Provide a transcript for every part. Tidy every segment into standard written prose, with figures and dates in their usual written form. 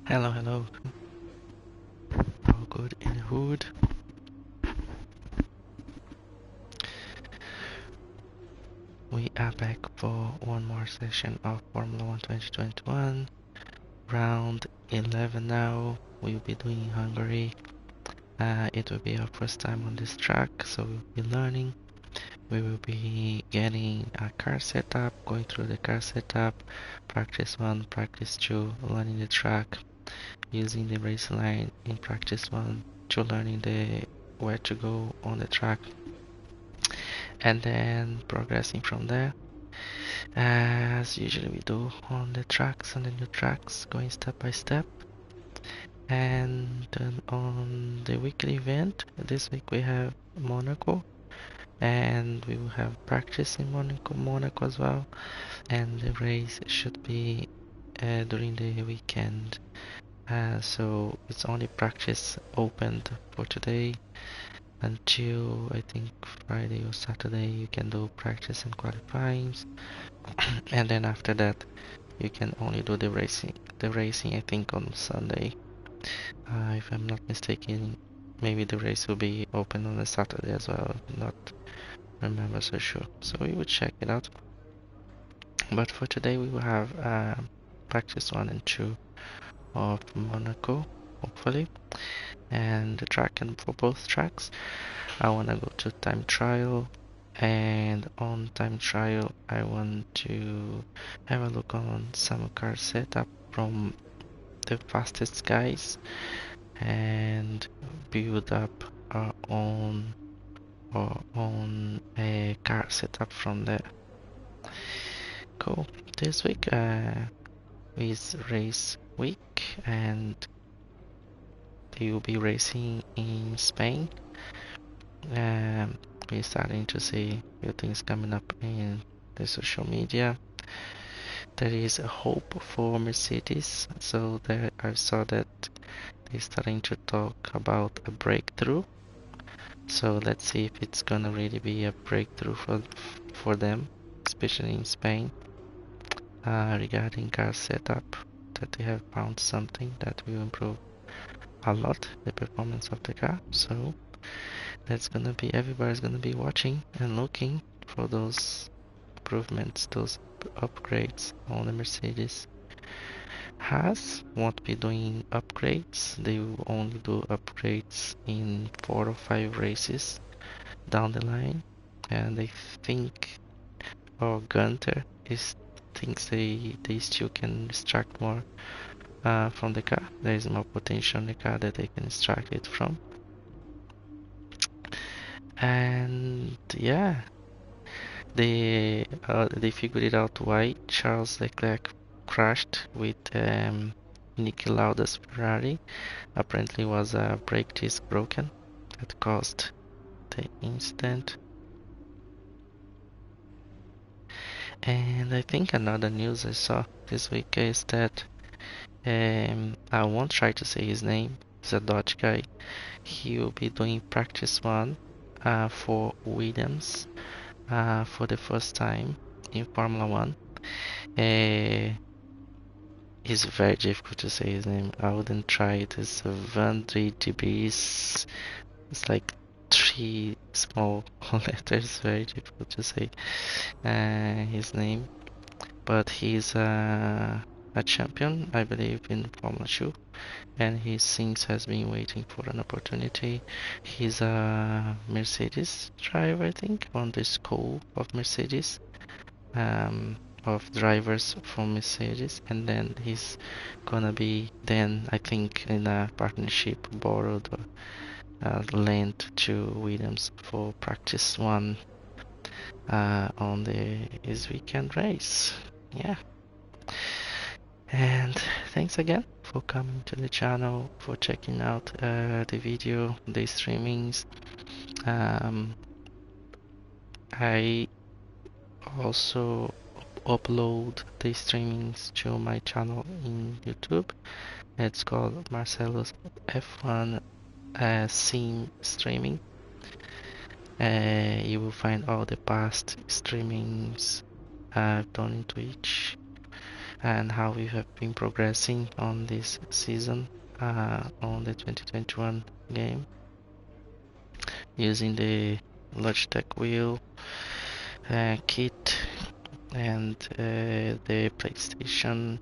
Hello, hello. All good in the hood. We are back for one more session of Formula 1 2021. Round 11 now. We'll be doing Hungary. It will be our first time on this track, so we'll be learning. We will be getting a car setup, going through the car setup, practice 1, practice 2, learning the track, using the race line in practice 1 to learning the where to go on the track, and then progressing from there as usually we do on the tracks, on the new tracks, going step by step. And then on the weekly event, this week we have Monaco, and we will have practice in Monaco as well, and the race should be during the weekend, so it's only practice opened for today until I think Friday or Saturday. You can do practice and qualifyings, and then after that you can only do the racing. The racing I think on Sunday, if I'm not mistaken. Maybe the race will be open on a Saturday as well. Not remember so sure. So we will check it out. But for today we will have practice 1 and 2 of Monaco, hopefully, and the track. And for both tracks I want to go to time trial, and on time trial I want to have a look on some car setup from the fastest guys and build up our own a car setup from there. Cool. This week is race week, and they will be racing in Spain. We're starting to see new things coming up in the social media. There is a hope for Mercedes, so there I saw that they're starting to talk about a breakthrough. So let's see if it's gonna really be a breakthrough for them, especially in Spain, regarding car setup, that they have found something that will improve a lot the performance of the car. So that's gonna be, everybody's gonna be watching and looking for those improvements, those upgrades on the Mercedes. Haas won't be doing upgrades. They will only do upgrades in 4 or 5 races down the line, and I think, or Gunter thinks they still can extract more from the car. There is more potential in the car that they can extract it from. And yeah, they figured it out why Charles Leclerc crashed with Niki Lauda's Ferrari. Apparently was a brake disc broken that caused the incident. And I think another news I saw this week is that I won't try to say his name. He's a Dutch guy. He will be doing practice 1 for Williams for the first time in Formula 1. It's very difficult to say his name. I wouldn't try it. It's Van dBs. It's like 3 small letters. Very difficult to say his name. But he's a champion, I believe, in Formula 2, and he since has been waiting for an opportunity. He's a Mercedes driver, I think, on the school of Mercedes, of drivers from Mercedes, and then he's gonna be then, I think, in a partnership borrowed or lent to Williams for practice 1 on his weekend race. Yeah. And thanks again for coming to the channel, for checking out the video, the streamings. I also upload the streamings to my channel in YouTube. It's called Marcelo's F1 Sim Streaming. You will find all the past streamings I've done in Twitch. and how we have been progressing on this season on the 2021 game using the Logitech wheel kit and the PlayStation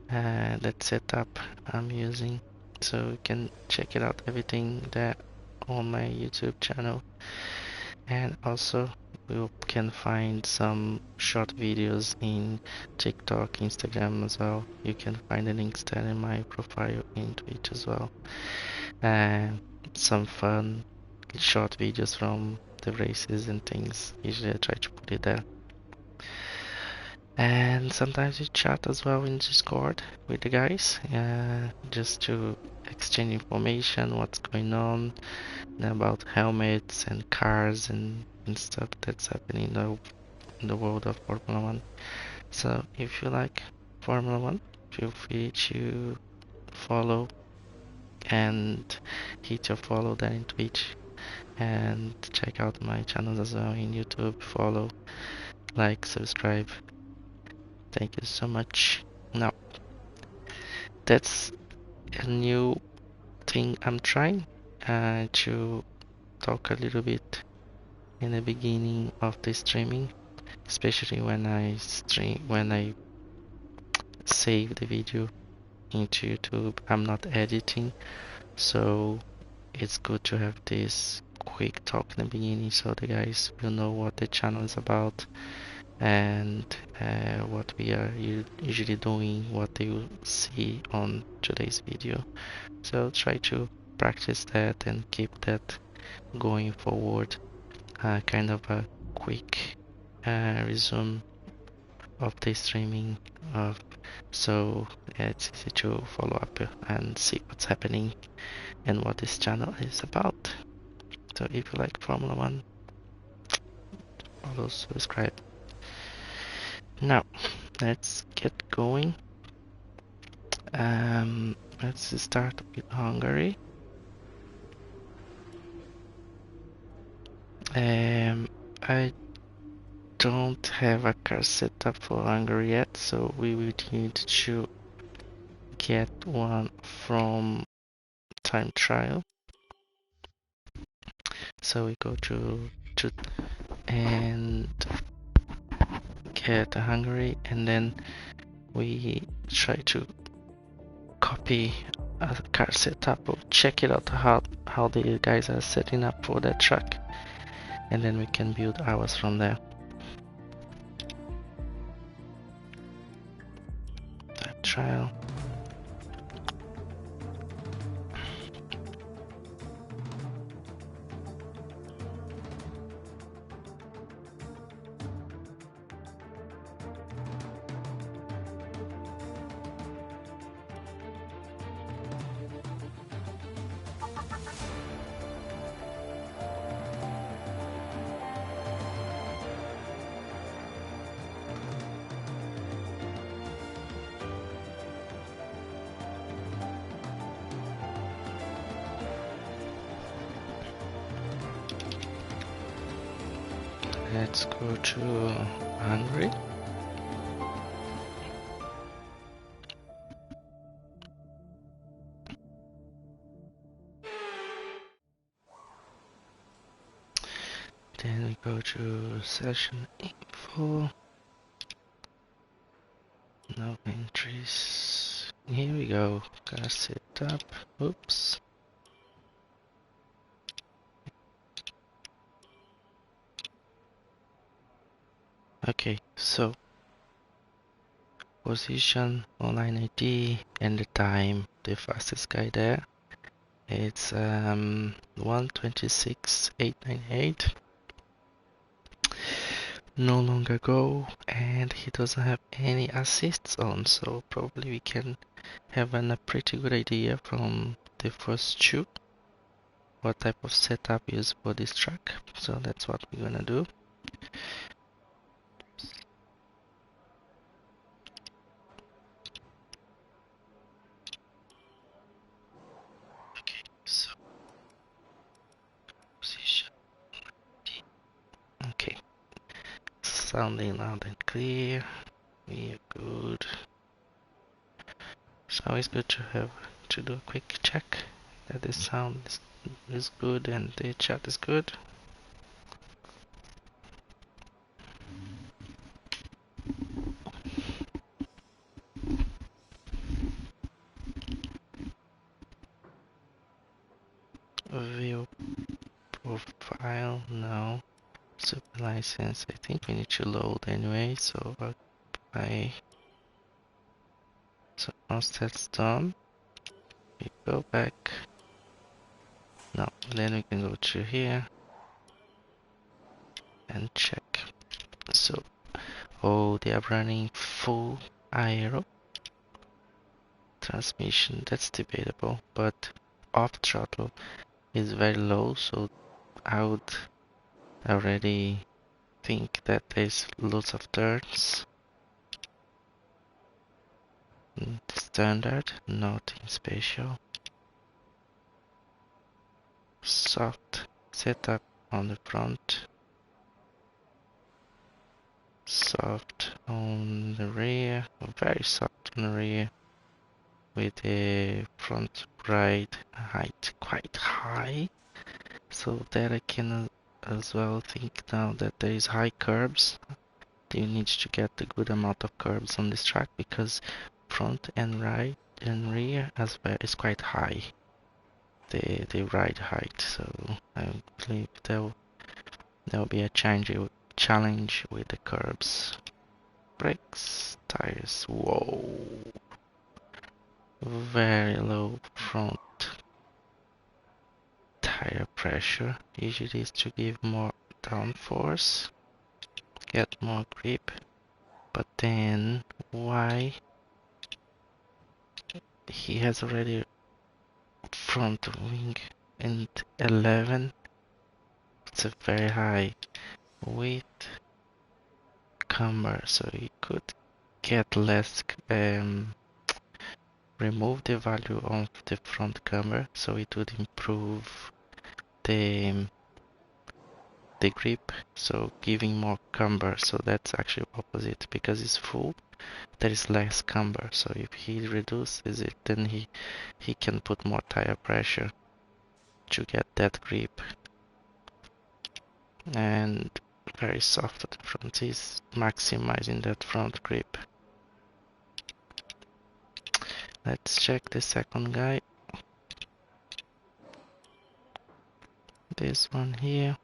that setup I'm using, so you can check it out, everything there on my YouTube channel. And also you can find some short videos in TikTok, Instagram as well. You can find the links there in my profile in Twitch as well. And some fun short videos from the races and things. Usually I try to put it there. And sometimes we chat as well in Discord with the guys, just to exchange information, what's going on about helmets and cars and stuff that's happening in the world of Formula 1. So if you like Formula 1, feel free to follow and hit your follow there in Twitch, and check out my channels as well in YouTube. Follow, like, subscribe. Thank you so much. Now, that's a new thing I'm trying to talk a little bit in the beginning of the streaming, especially when I save the video into YouTube. I'm not editing, so it's good to have this quick talk in the beginning so the guys will know what the channel is about and what we are usually doing, what they will see on today's video. So try to practice that and keep that going forward. Kind of a quick resume of the streaming of, so it's easy to follow up and see what's happening and what this channel is about. So if you like Formula 1, follow, subscribe. Now let's get going. Let's start with Hungary. I don't have a car set up for Hungary yet, so we will need to get one from time trial. So we go to and get Hungary, and then we try to copy a car setup or check it out how the guys are setting up for that track, and then we can build ours from there. Time trial. Let's go to Hungary. Then we go to session info. No entries. Here we go. Car setup. Oops. Okay, so position, online ID, and the time. The fastest guy there, it's 1:26.898. No longer go, and he doesn't have any assists on, so probably we can have a pretty good idea from the first two what type of setup is for this track. So that's what we're gonna do. Okay, so position. Okay, sounding loud and clear. We are good. It's always good to have to do a quick check that the sound is good and the chat is good. View profile, no. Super license, I think we need to load anyway, so so once that's done, we go back. No, then we can go to here and check. So, oh, they are running full aero transmission, that's debatable, but off throttle is very low, so I would already think that there's lots of turns. Standard, nothing special. Soft setup on the front. Soft on the rear, very soft on the rear. With the front ride height quite high. So that I can as well think now that there is high curbs. You need to get a good amount of curbs on this track because front and right and rear as well is quite high. The ride height, so I believe there'll be a challenge with the curbs. Brakes, tires, whoa, very low front tire pressure. Usually is to give more downforce, get more grip, but then why he has already front wing and 11? It's a very high weight camber, so you could get less, remove the value of the front camber, so it would improve the grip, so giving more camber. So that's actually opposite, because it's full there is less camber, so if he reduces it then he can put more tire pressure to get that grip. And very soft at the front, is maximizing that front grip. Let's check the second guy, this one here.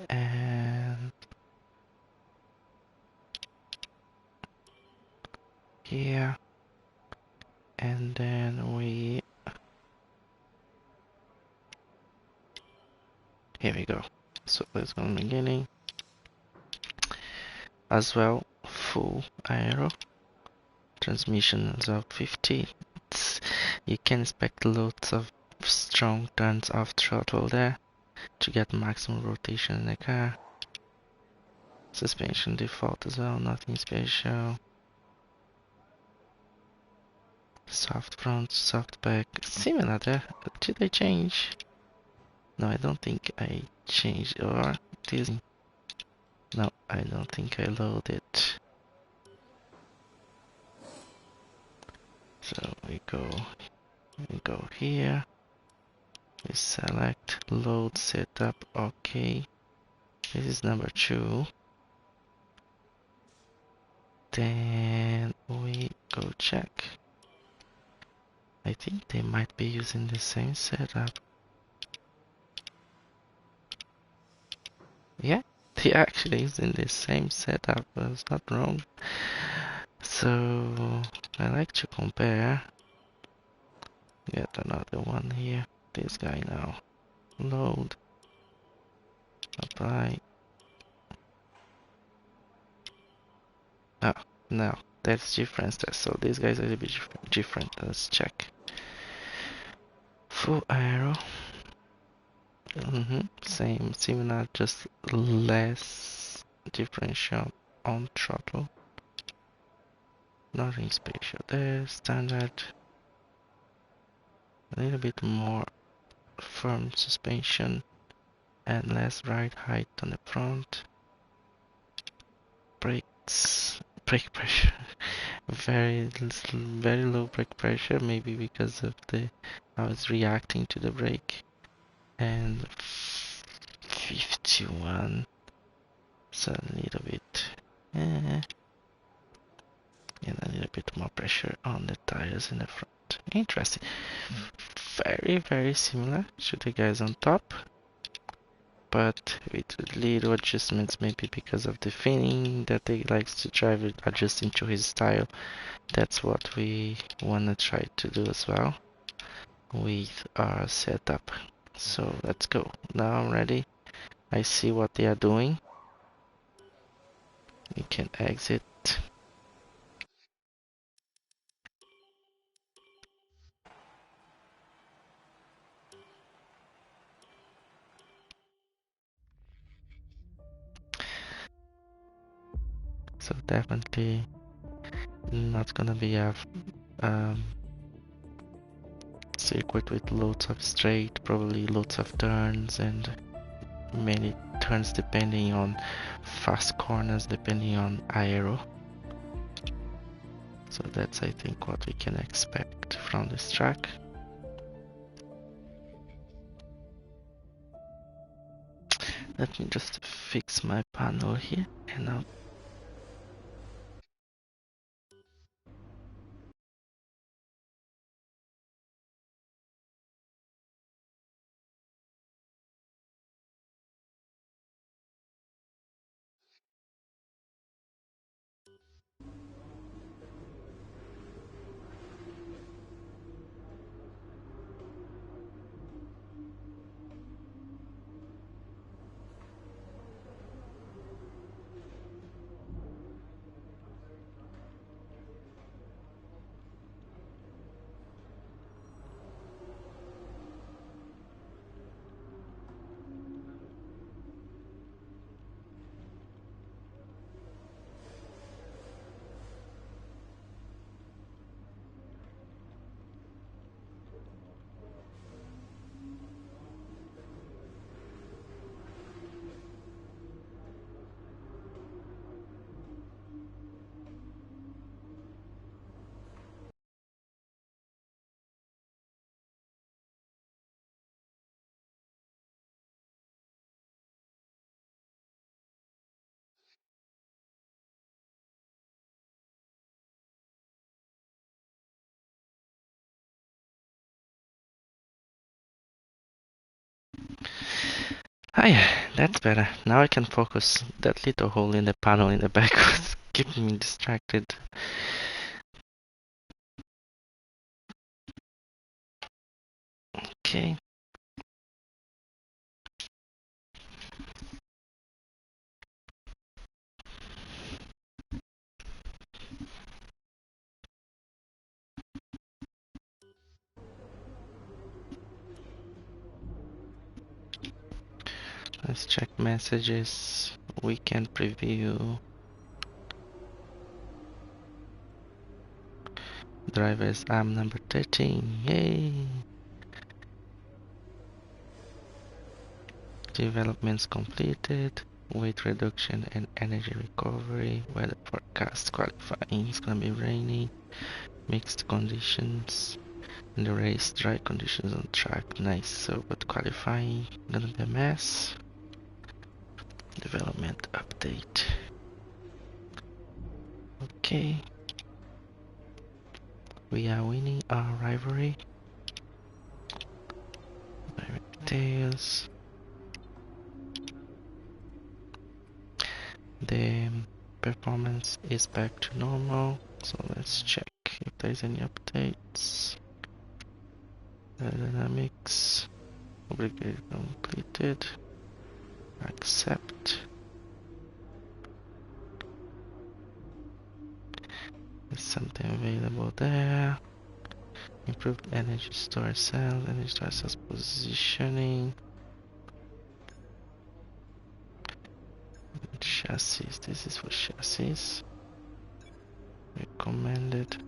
And here, and then here we go. So let's go in the beginning as well. Full aero transmission is of 50. You can expect lots of strong turns off throttle there to get maximum rotation in the car. Suspension default as well, nothing special. Soft front, soft back, similar there. Did I change? No, I don't think I changed, or this. No, I don't think I loaded. So we go here. We select load setup, okay. This is number 2. Then we go check. I think they might be using the same setup. Yeah, they actually using the same setup. I was not wrong. So I like to compare. Get another one here. This guy now. Load. Apply. Oh, no, that's different. So these guys are a bit different. Let's check. Full aero. Same, similar, just less differential on throttle. Nothing special there. Standard. A little bit more firm suspension and less ride height on the front. brake pressure. Very low brake pressure, maybe because of the I was reacting to the brake. And 51, so a little bit, and a little bit more pressure on the tires in the front. Interesting. Very similar to the guys on top, but with little adjustments, maybe because of the feeling that he likes to drive it, adjusting to his style. That's what we want to try to do as well with our setup. So let's go. Now I'm ready. I see what they are doing. We can exit. So definitely not gonna be a circuit with loads of straight, probably loads of turns and many turns depending on fast corners, depending on aero. So that's I think what we can expect from this track. Let me just fix my panel here and I'll ah yeah, that's better. Now I can focus. That little hole in the panel in the back was keeping me distracted. Okay. Let's check messages. Weekend preview. Drivers, I'm number 13. Yay! Developments completed. Weight reduction and energy recovery. Weather forecast qualifying. It's gonna be rainy. Mixed conditions. In the race, dry conditions on track. Nice. So, but qualifying gonna be a mess. Development update. Okay. We are winning our rivalry. Details. The performance is back to normal. So let's check if there's any updates. Dynamics. Obligate completed. Accept. There's something available there. Improved energy storage cells, energy storage cells positioning. Chassis, this is for chassis. Recommended.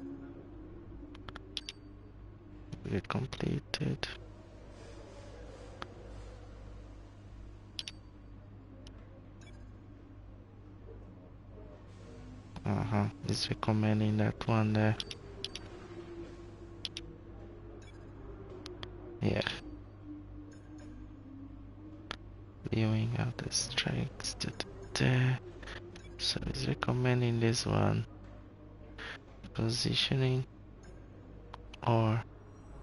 Get completed. It's recommending that one there. Yeah. Viewing out the strikes. So it's recommending this one. Positioning or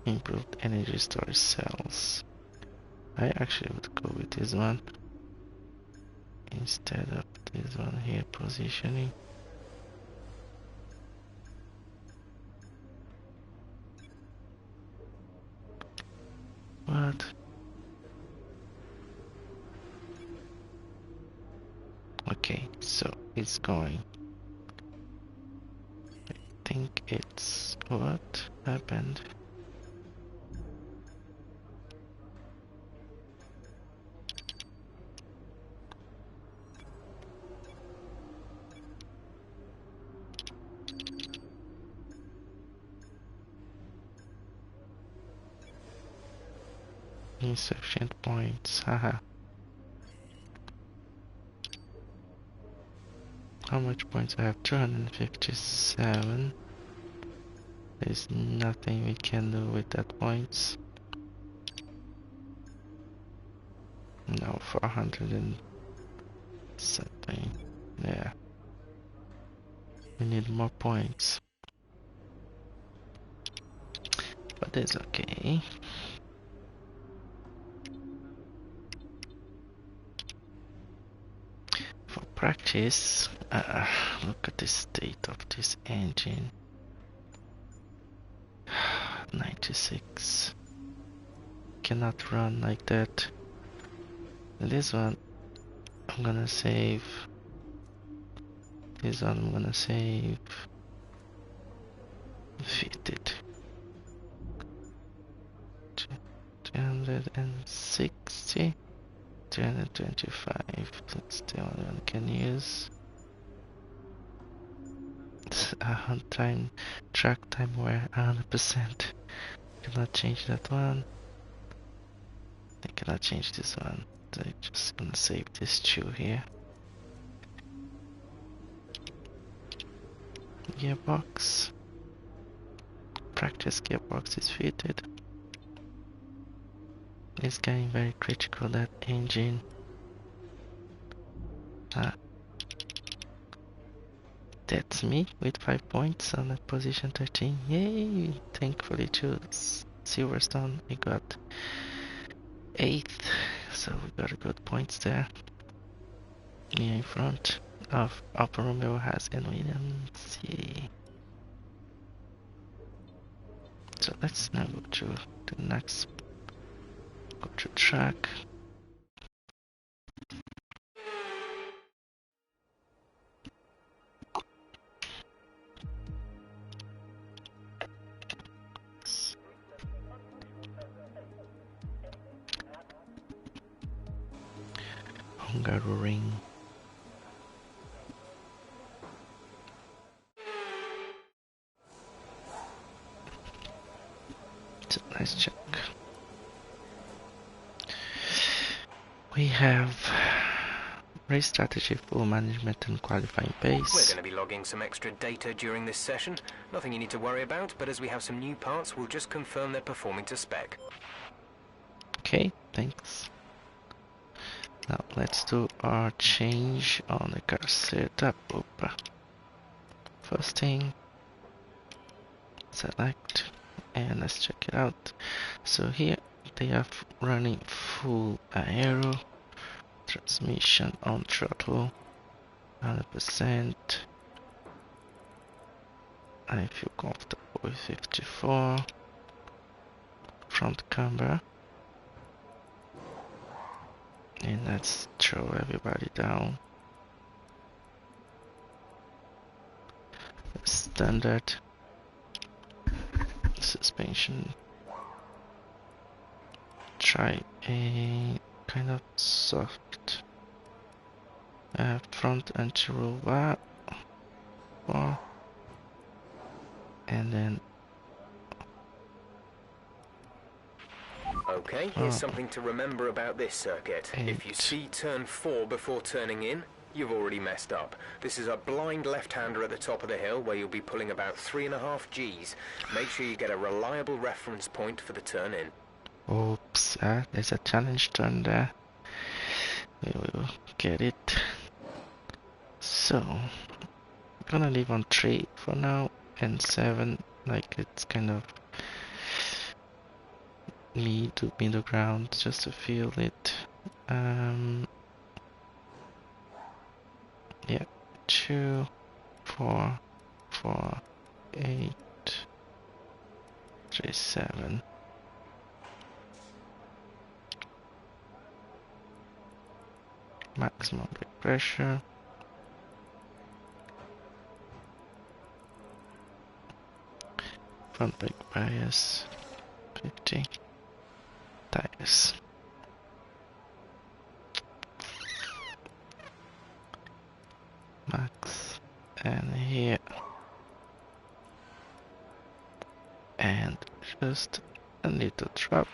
improved energy storage cells. I actually would go with this one instead of this one here, positioning. What? Okay, so it's going. I think it's what happened. Insufficient points, haha. How much points I have? 257. There's nothing we can do with that points. No, 400 and something. Yeah. We need more points. But it's okay. For practice, look at the state of this engine. 96. Cannot run like that. This one I'm gonna save. This one I'm gonna save. Fitted. 360. 325. That's the only one I can use. Time track time where 100%. Cannot change that one. I cannot change this one. So I'm just gonna save this two here. Gearbox. Practice gearbox is fitted. It's getting very critical, that engine. That's me with 5 points on that position 13. Yay! Thankfully to Silverstone we got 8th, so we got good points there. Here in front of Alfa Romeo has and Williams. Yay! So let's now go to the next. Go to track. Hungary. So let's check. We have race strategy, full management and qualifying pace. We're going to be logging some extra data during this session. Nothing you need to worry about, but as we have some new parts, we'll just confirm they're performing to spec. Okay, thanks. Now let's do our change on the car setup. First thing, select, and let's check it out. So here they are running full aero, transmission on throttle, 100%. I feel comfortable with 54. Front camera. And let's throw everybody down. Standard suspension. Try a kind of soft front anti-roll bar, and then Okay, here's something to remember about this circuit. 8. If you see turn 4 before turning in, You've already messed up. This is a blind left-hander at the top of the hill where you'll be pulling about 3.5 Gs. Make sure you get a reliable reference point for the turn in. Oops, there's a challenge turn there. We will get it. So, I'm gonna leave on 3 for now and 7, like it's kind of middle ground, just to feel it. Yeah, 2, 4, 4, 8, 3, 7. Maximum brake pressure. Front brake bias 50. Tires. Max. And here. And just a little drop.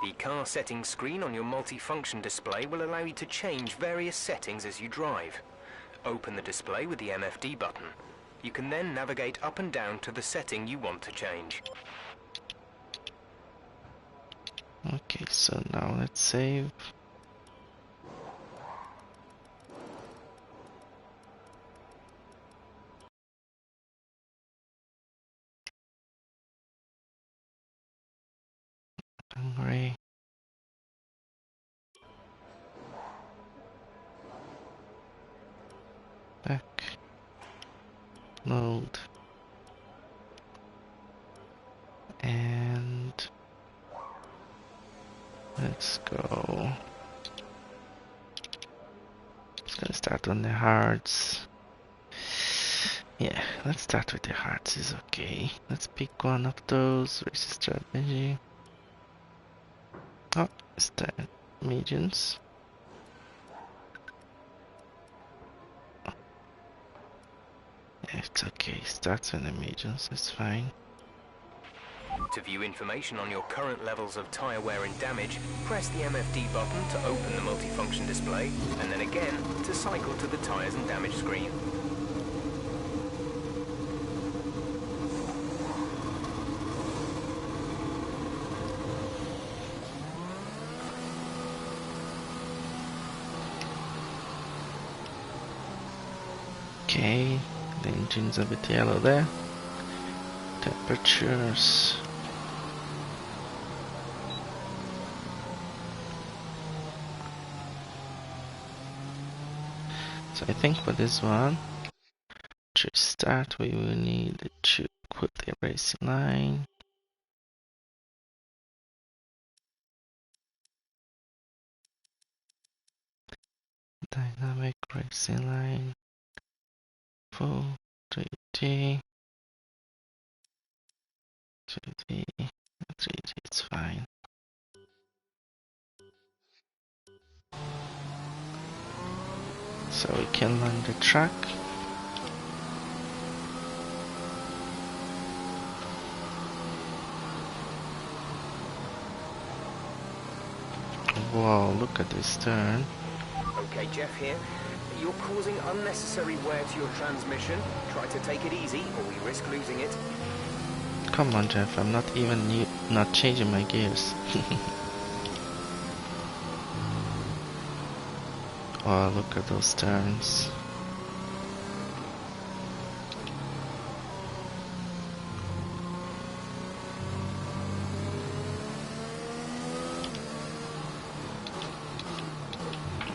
The car settings screen on your multifunction display will allow you to change various settings as you drive. Open the display with the MFD button. You can then navigate up and down to the setting you want to change. Okay, so now let's save. Hungary. Back. Load. And let's go. Just gonna start on the hards. Yeah, let's start with the hards, is okay. Let's pick one of those. Race strategy. Oh, it's the mediums. Yeah, it's okay. Starts with the mediums, it's fine. To view information on your current levels of tyre wear and damage, press the MFD button to open the multifunction display, and then again to cycle to the tyres and damage screen. Okay, the engine's a bit yellow there. Temperatures. So I think for this one, to start we will need to put the racing line. Dynamic racing line. Full 3D. 3D. 3D, it's fine. So we can learn the track. Whoa, look at this turn. Okay, Jeff here. You're causing unnecessary wear to your transmission. Try to take it easy, or we risk losing it. Come on, Jeff, I'm not even not changing my gears. Oh, look at those turns.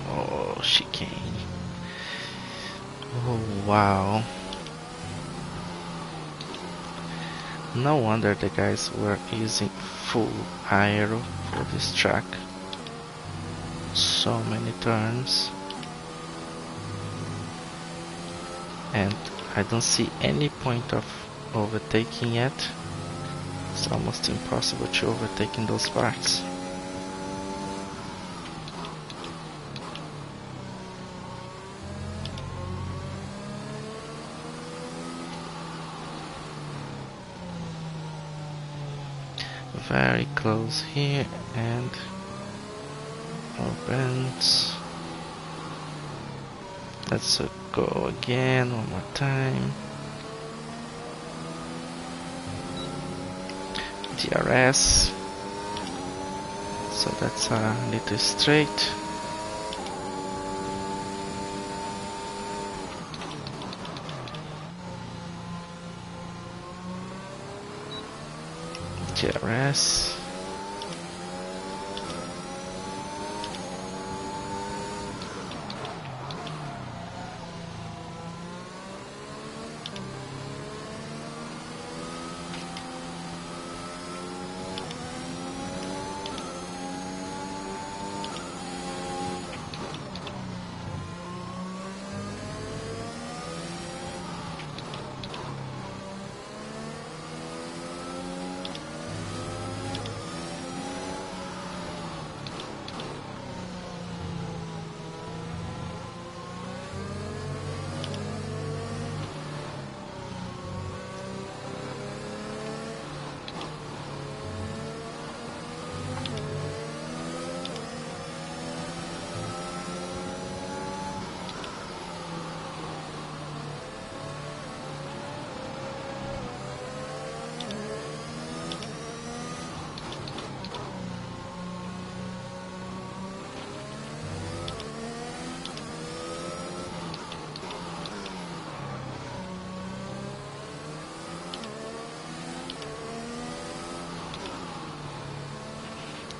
Oh, chicane. Oh, wow. No wonder the guys were using full aero for this track. So many turns. And I don't see any point of overtaking yet. It's almost impossible to overtake in those parts. Very close here and opens. Let's go again one more time. DRS. So that's a little straight. DRS.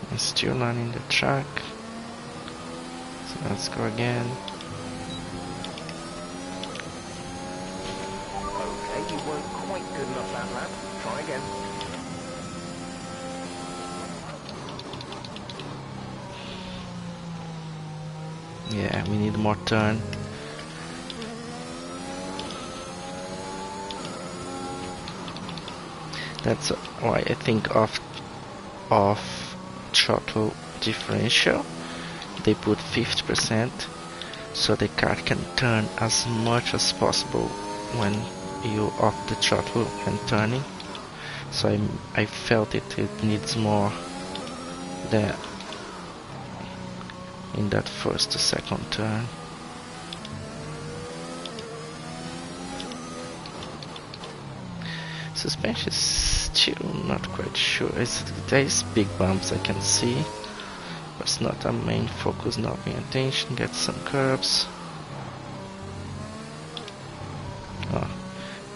I'm still not in the track. So let's go again. Okay, you weren't quite good enough that lap. Try again. Yeah, we need more turn. That's why I think of throttle differential they put 50% so the car can turn as much as possible when you off the throttle and turning. So I felt it needs more there in that first to second turn. Suspension is still not quite sure. There is big bumps I can see, but it's not our main focus, not paying attention. Get some curbs. Oh,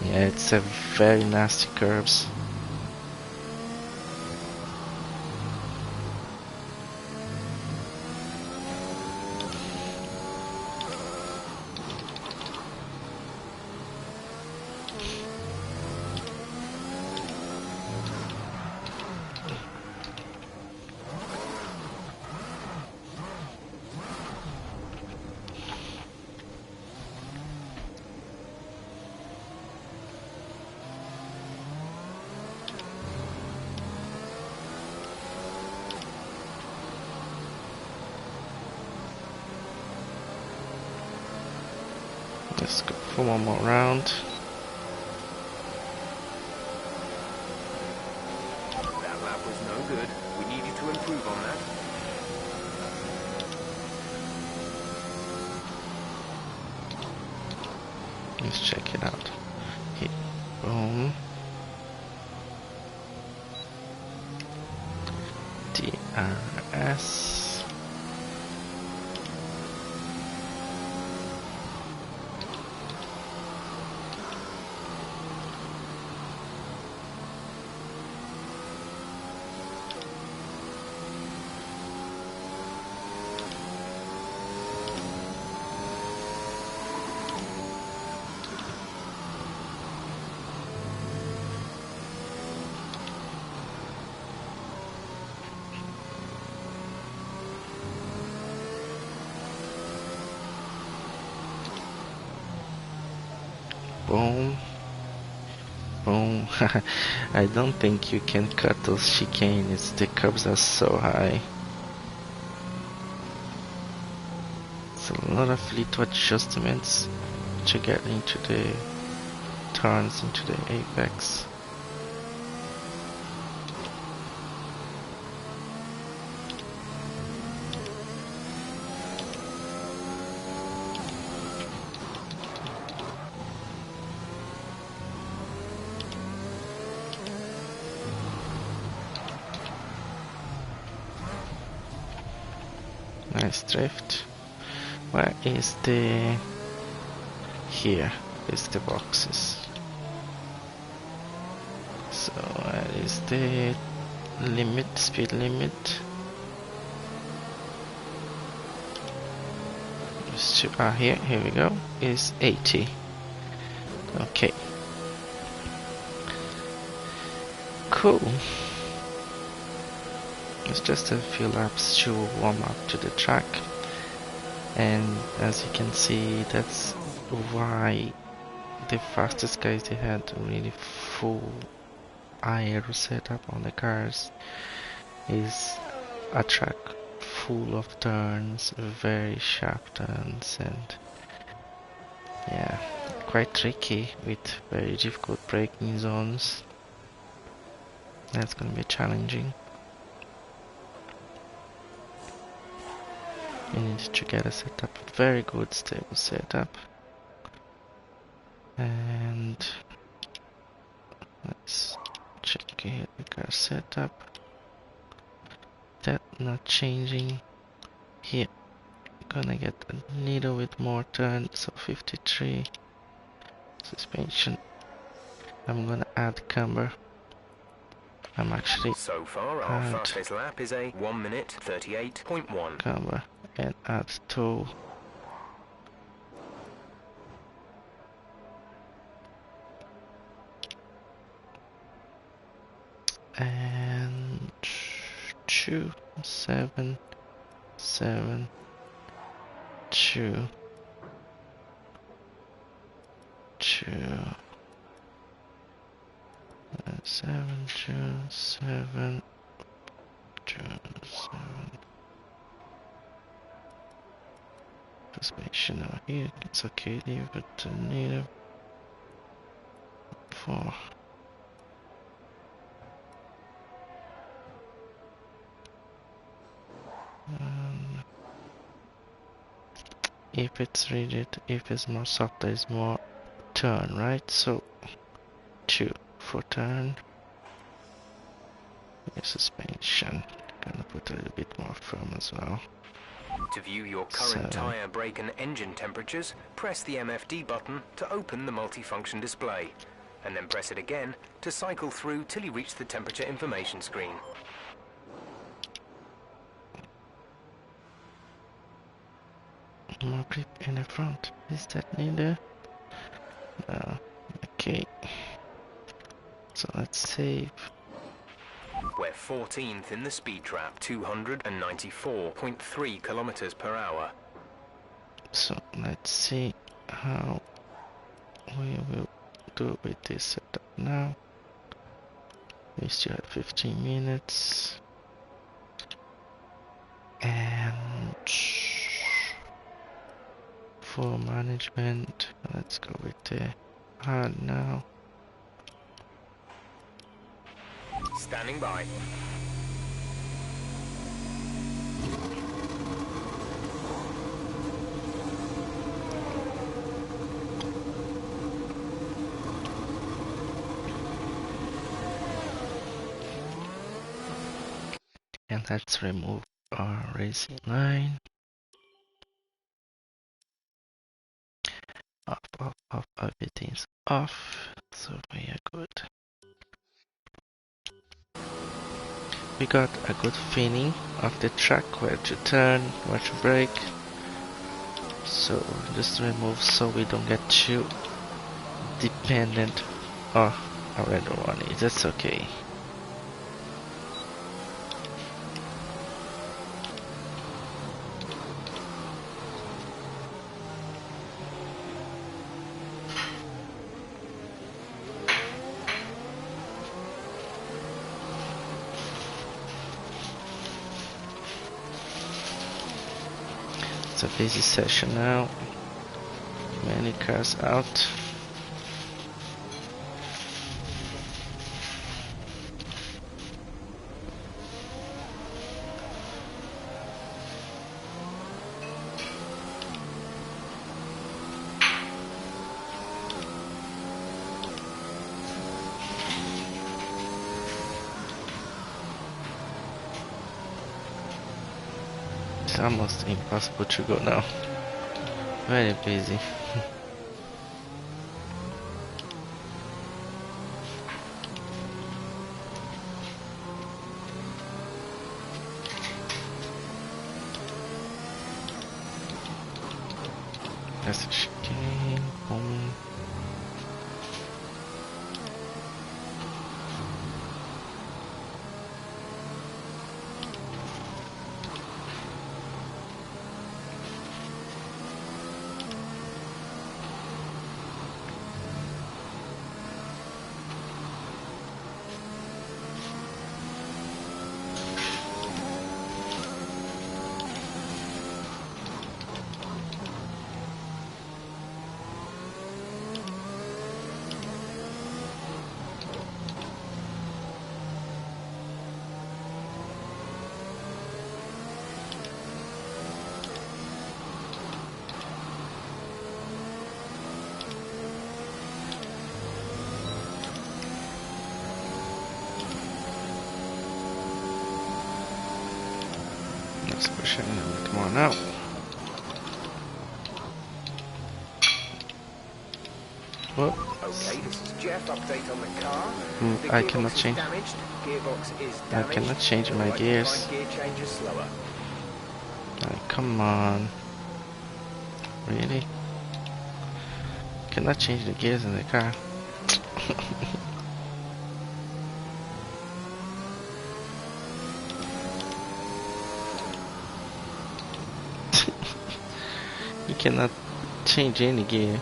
yeah, it's a very nasty curbs. Let's go for one more round. That lap was no good. We need you to improve on that. Let's check it out. Hit boom. DRS. Boom. Boom. I don't think you can cut those chicanes. The curbs are so high. It's a lot of little adjustments to get into the turns, into the apex. Nice drift. Where is the... Here is the boxes. So where is the limit, speed limit? Here we go, is 80. Okay. Cool. It's just a few laps to warm up to the track. And as you can see, that's why the fastest guys, they had really full aero setup on the cars. Is a track full of turns, very sharp turns, and yeah, quite tricky with very difficult braking zones. That's gonna be challenging. You need to get a setup, very good stable setup. And let's check here the car setup. That not changing. Here, gonna get a little bit more turn, so 53. Suspension. I'm gonna add camber. I'm actually so far our fastest lap is a 1 minute 38.1. Camber and add toe. And 2 7 7 2 2 7 2 7 2 7. Suspension over here, it's okay, leave it to native 4. If it's rigid, if it's more soft, there is more turn, right? So 2 for turn. Suspension, gonna put a little bit more firm as well. To view your current tyre, brake and engine temperatures, press the MFD button to open the multifunction display, and then press it again to cycle through till you reach the temperature information screen. More grip in the front, is that needed? No. Okay. So let's save. We're 14th in the speed trap, 294.3 kilometers per hour. So let's see how we will do with this setup now. We still have 15 minutes. And for management, let's go with the hard now. Standing by. And let's remove our racing line. Off, everything's off. So we are good. We got a good feeling of the track, where to turn, where to brake. So just remove so we don't get too dependent. Oh, I already want it, that's okay. It's a busy session now. Many cars out. almost impossible to go now. Very busy. That's a chicane. Boom. Let's push it in. Come on out. Whoop. Okay, this is Jeff. Update on the car. I cannot change. Damaged. Gearbox is I damaged. cannot change my gears. Gear change is slower. Like, come on. Really? Cannot change the gears in the car. You cannot change any gear.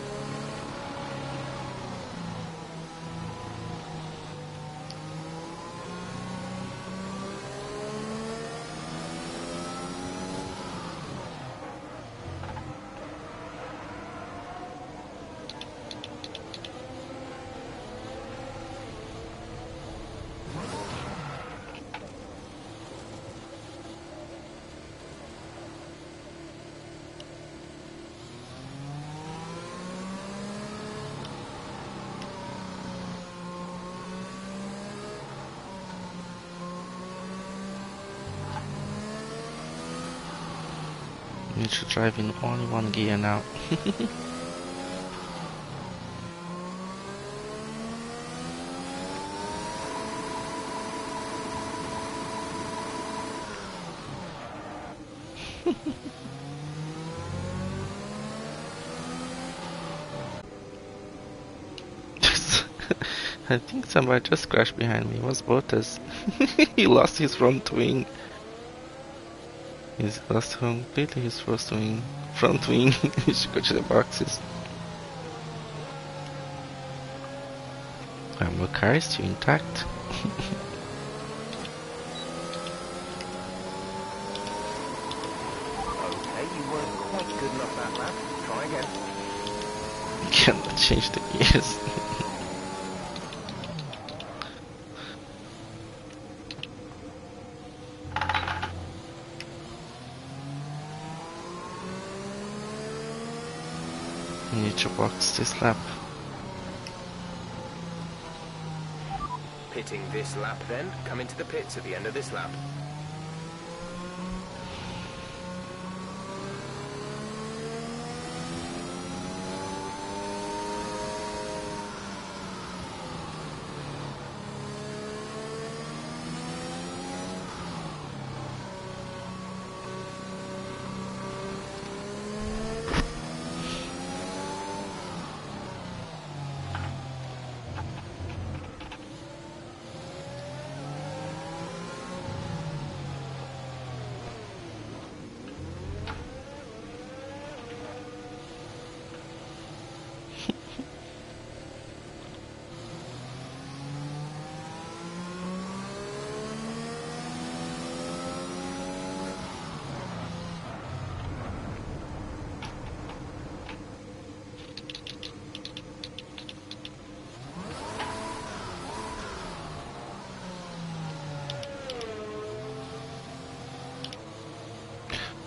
You should drive in only one gear now. I think somebody just crashed behind me. It was Bottas. He lost his front wing. He's lost completely his front wing. He should go to the boxes. And my car is still intact. Okay, you weren't quite good enough that lap. Try again. Cannot change the gears. You need to box this lap. Pitting this lap then. Come into the pits at the end of this lap.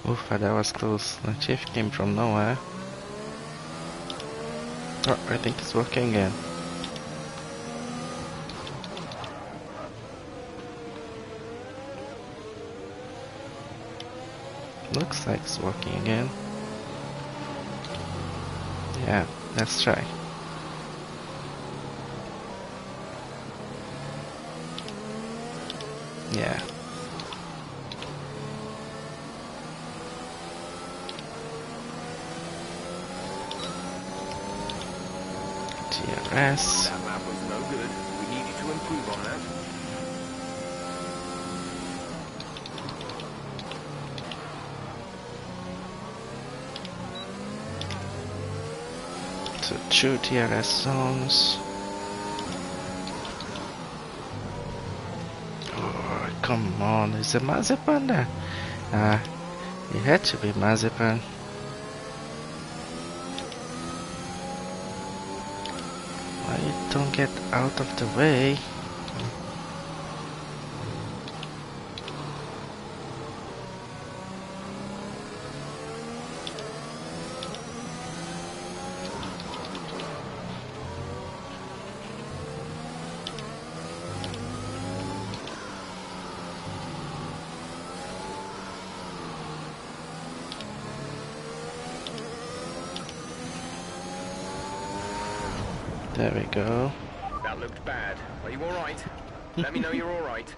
Oof, that was close. The chief came from nowhere. Oh, I think it's working again. Looks like it's working again. Yeah, let's try. Yeah. TRS. That lap was no good. We need you to improve on that. So 2 TRS zones. Oh, come on, is it Mazepan there? It had to be Mazepan. Why you don't get out of the way? There we go. That looked bad. Are you alright? Let me know you're alright.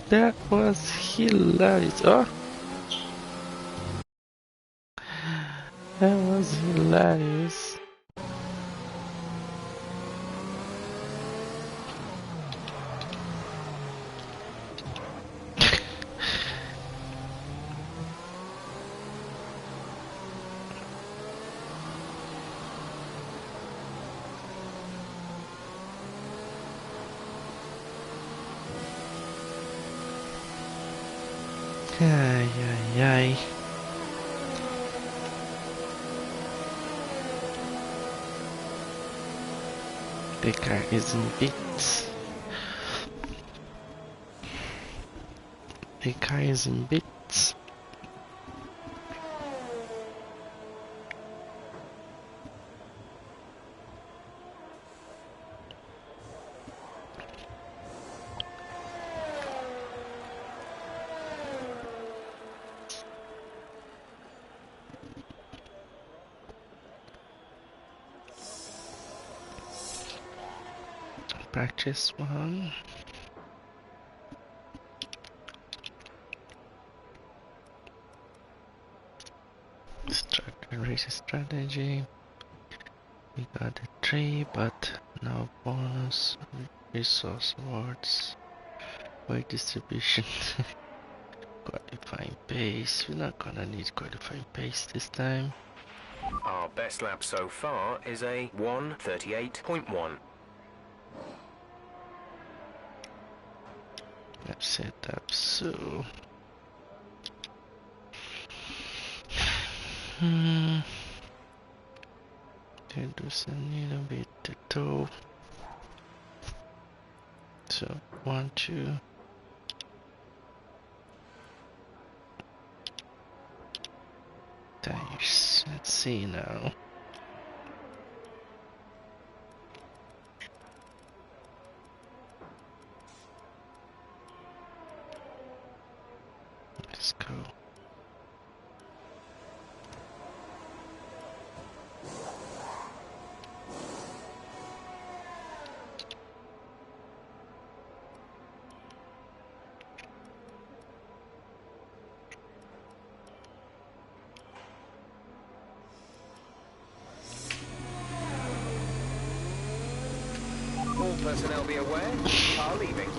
That was hilarious. Oh, that was hilarious. Ay, ay, ay. The car is in bits. The car is in bits. Practice one. Race strategy. We got a 3, but no bonus. Resource awards. Weight distribution. Qualifying pace. We're not gonna need qualifying pace this time. Our best lap so far is a 1:38.1. Let's set up so. There does need a bit to toe. So 1, 2. Tires. Let's see now. Let's go. personnel be aware? Car leaving.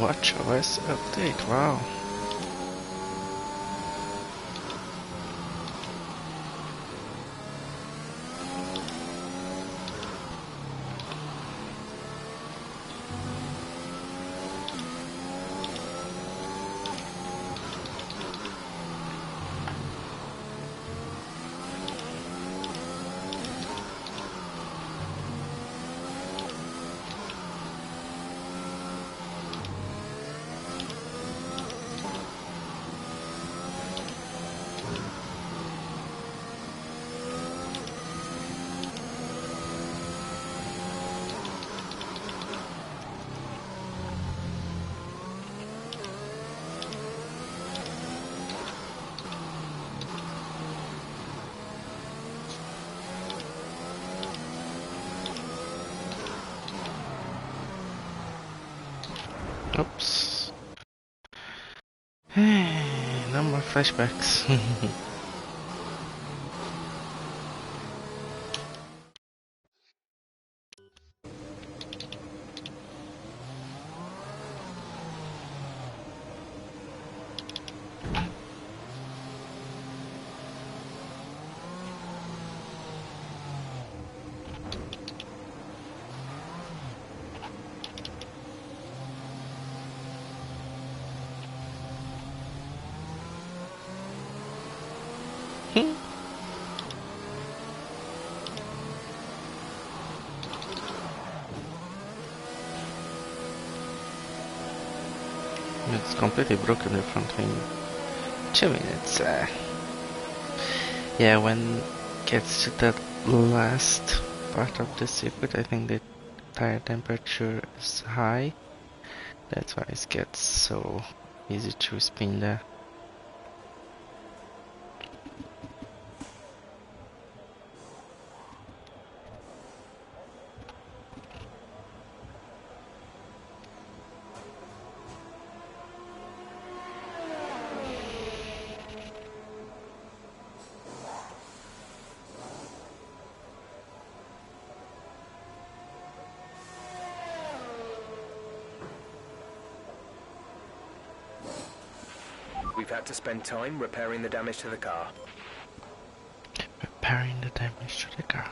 WatchOS update, wow. Oops. No more flashbacks. It's completely broken the front wing. 2 minutes. Yeah, when it gets to that last part of the circuit, I think the tire temperature is high. That's why it gets so easy to spin there. We've had to spend time repairing the damage to the car. Repairing the damage to the car.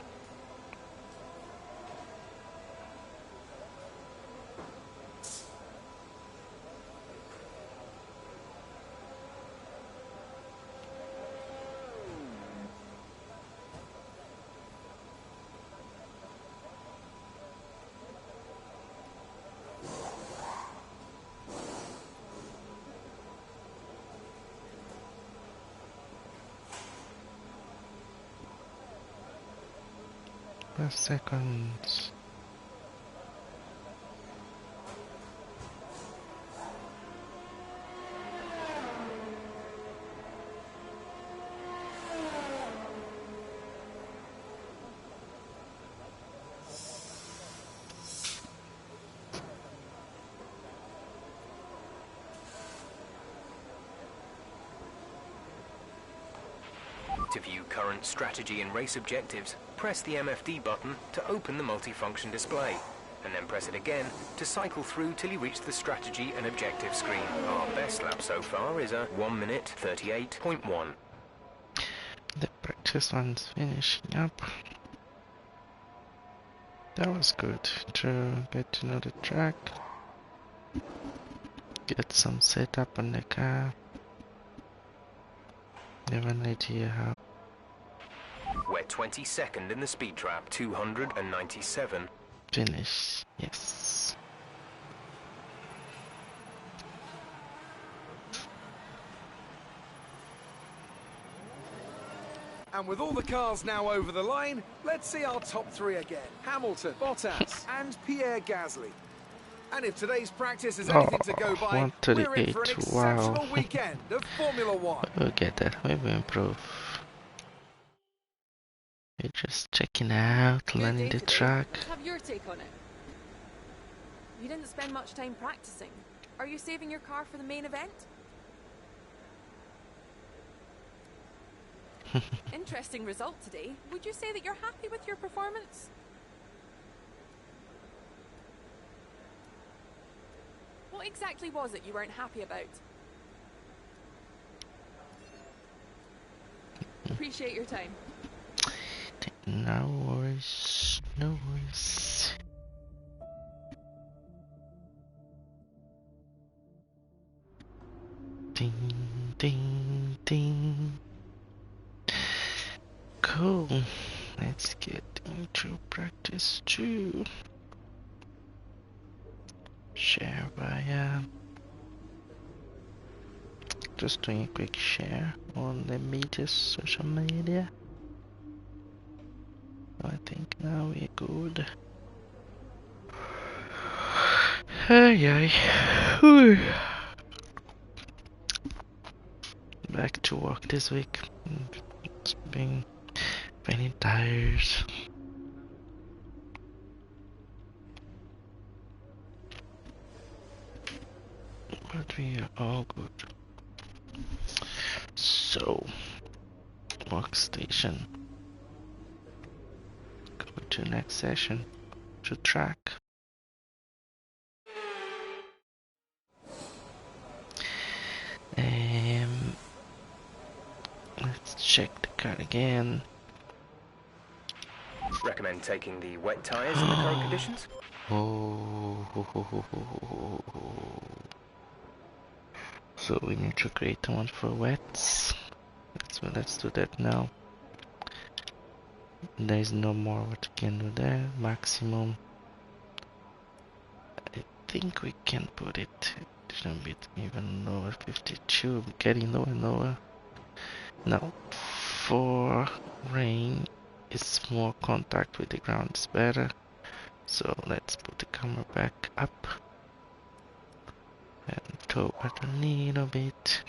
Seconds. To view current strategy and race objectives, press the MFD button to open the multifunction display, and then press it again to cycle through till you reach the strategy and objective screen. Our best lap so far is a 1 minute 38.1. The practice one's finishing up. That was good to get to know the track, get some setup on the car, have an idea how. We're 22nd in the speed trap, 297. Finish, yes. And with all the cars now over the line, let's see our top three again. Hamilton, Bottas, and Pierre Gasly. And if today's practice is anything to go by, we're in for an 138, exceptional wow. weekend of Formula One. We'll get that, we will improve. We're just checking out, learning the track. Let's have your take on it. You didn't spend much time practicing. Are you saving your car for the main event? Interesting result today. Would you say that you're happy with your performance? What exactly was it you weren't happy about? Appreciate your time. No worries, no worries. Ding, ding, ding. Cool. Let's get into practice 2. Share via. Just doing a quick share on the media, social media. I think now we're good. Hey, back to work this week. It's been feeling tired. But we are all good. So, workstation. Go to next session. To track. Let's check the car again. Recommend taking the wet tyres in the current conditions? Oh. So we need to create one for wets. Let's do that now. There is no more what we can do there. Maximum. I think we can put it a little bit even lower. 52. Getting lower and lower. Now, for rain, it's more contact with the ground is better. So let's put the camera back up and toe it a little bit.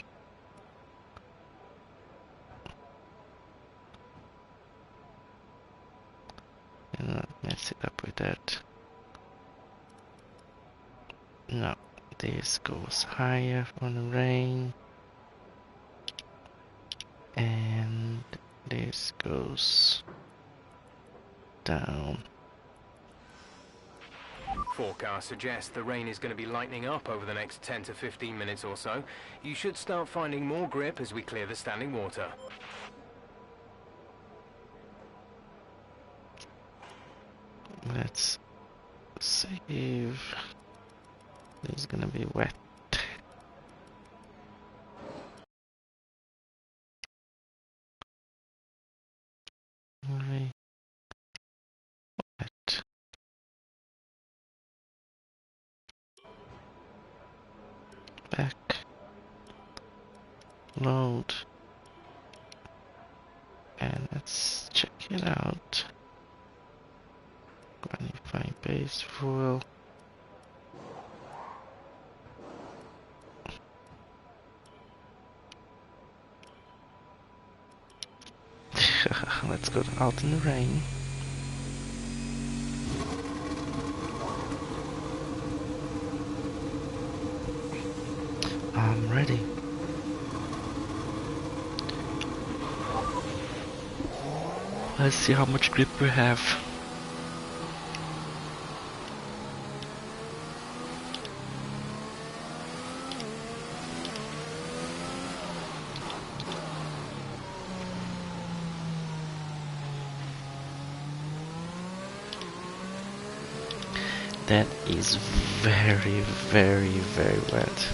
And not mess it up with that. Now, this goes higher on the rain. And this goes down. Forecast suggests the rain is going to be lightening up over the next 10 to 15 minutes or so. You should start finding more grip as we clear the standing water. Let's save. This is gonna be wet. Wet. Back. Load. And let's check it out. Qualify base fuel. Let's go out in the rain. I'm ready. Let's see how much grip we have. That is very, very, very wet.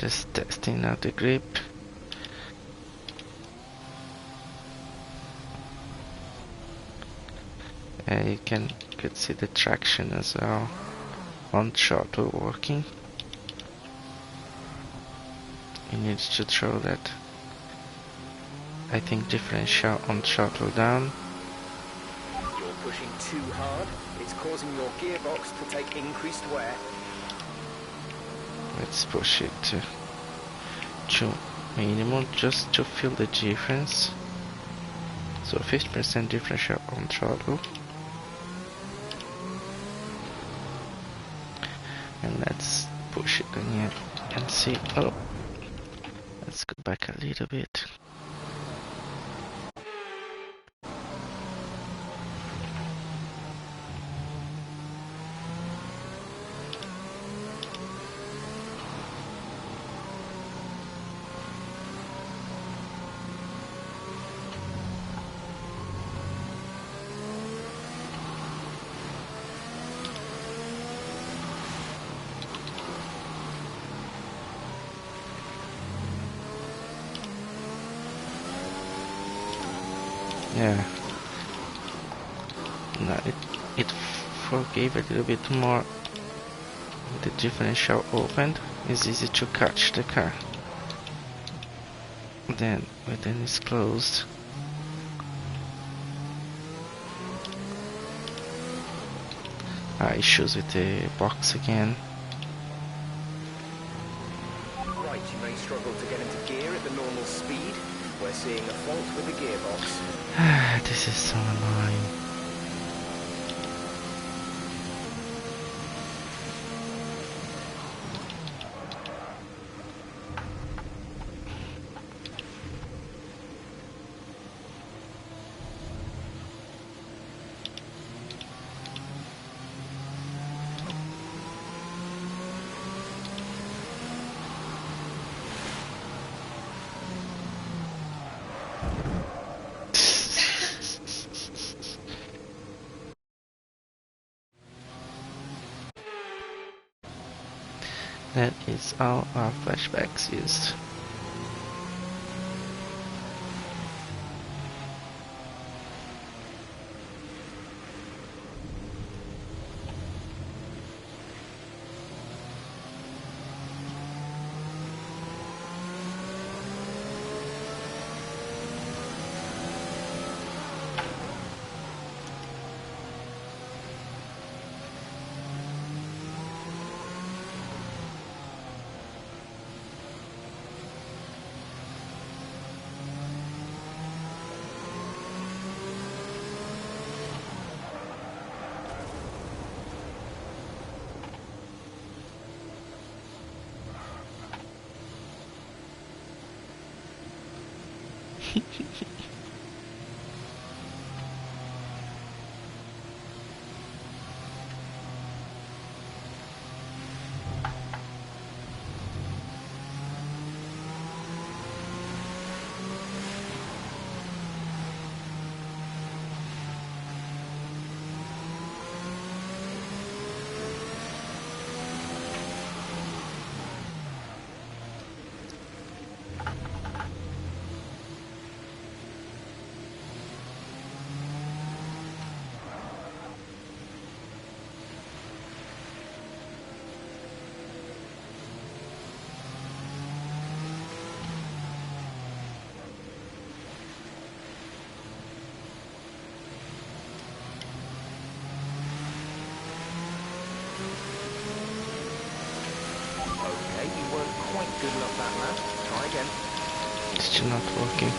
Just testing out the grip. You could see the traction as well on throttle working. You need to throw that, I think, differential on throttle down. You're pushing too hard. It's causing your gearbox to take increased wear. Let's push it to minimum just to feel the difference. So 50% differential on throttle. And let's push it again and see. Oh, let's go back a little bit. Yeah, no, it forgave a little bit more. The differential opened. It's easy to catch the car. Then when it's closed, issues with the box again. Right, you may struggle to get into gear at the normal speed. We're seeing a fault with the gearbox. This is so annoying. That is all our flashbacks used. Good enough, that man. Try again. It's still not working.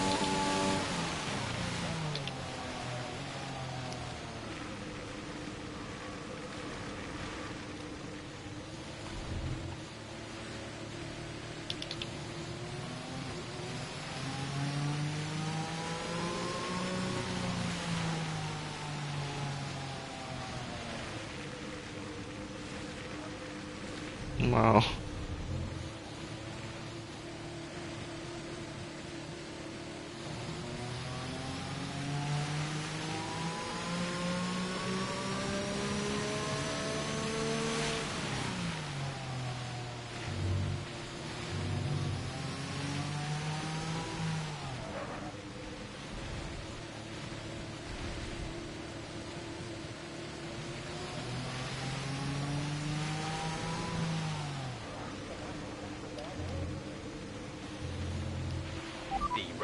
Wow.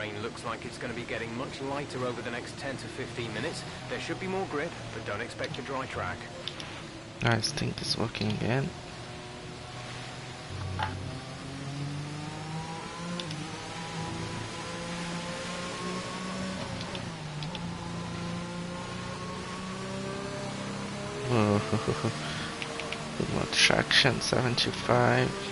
terrain looks like it's going to be getting much lighter over the next 10 to 15 minutes. There should be more grip, but don't expect a dry track. I think it's working again. Good more traction, 75.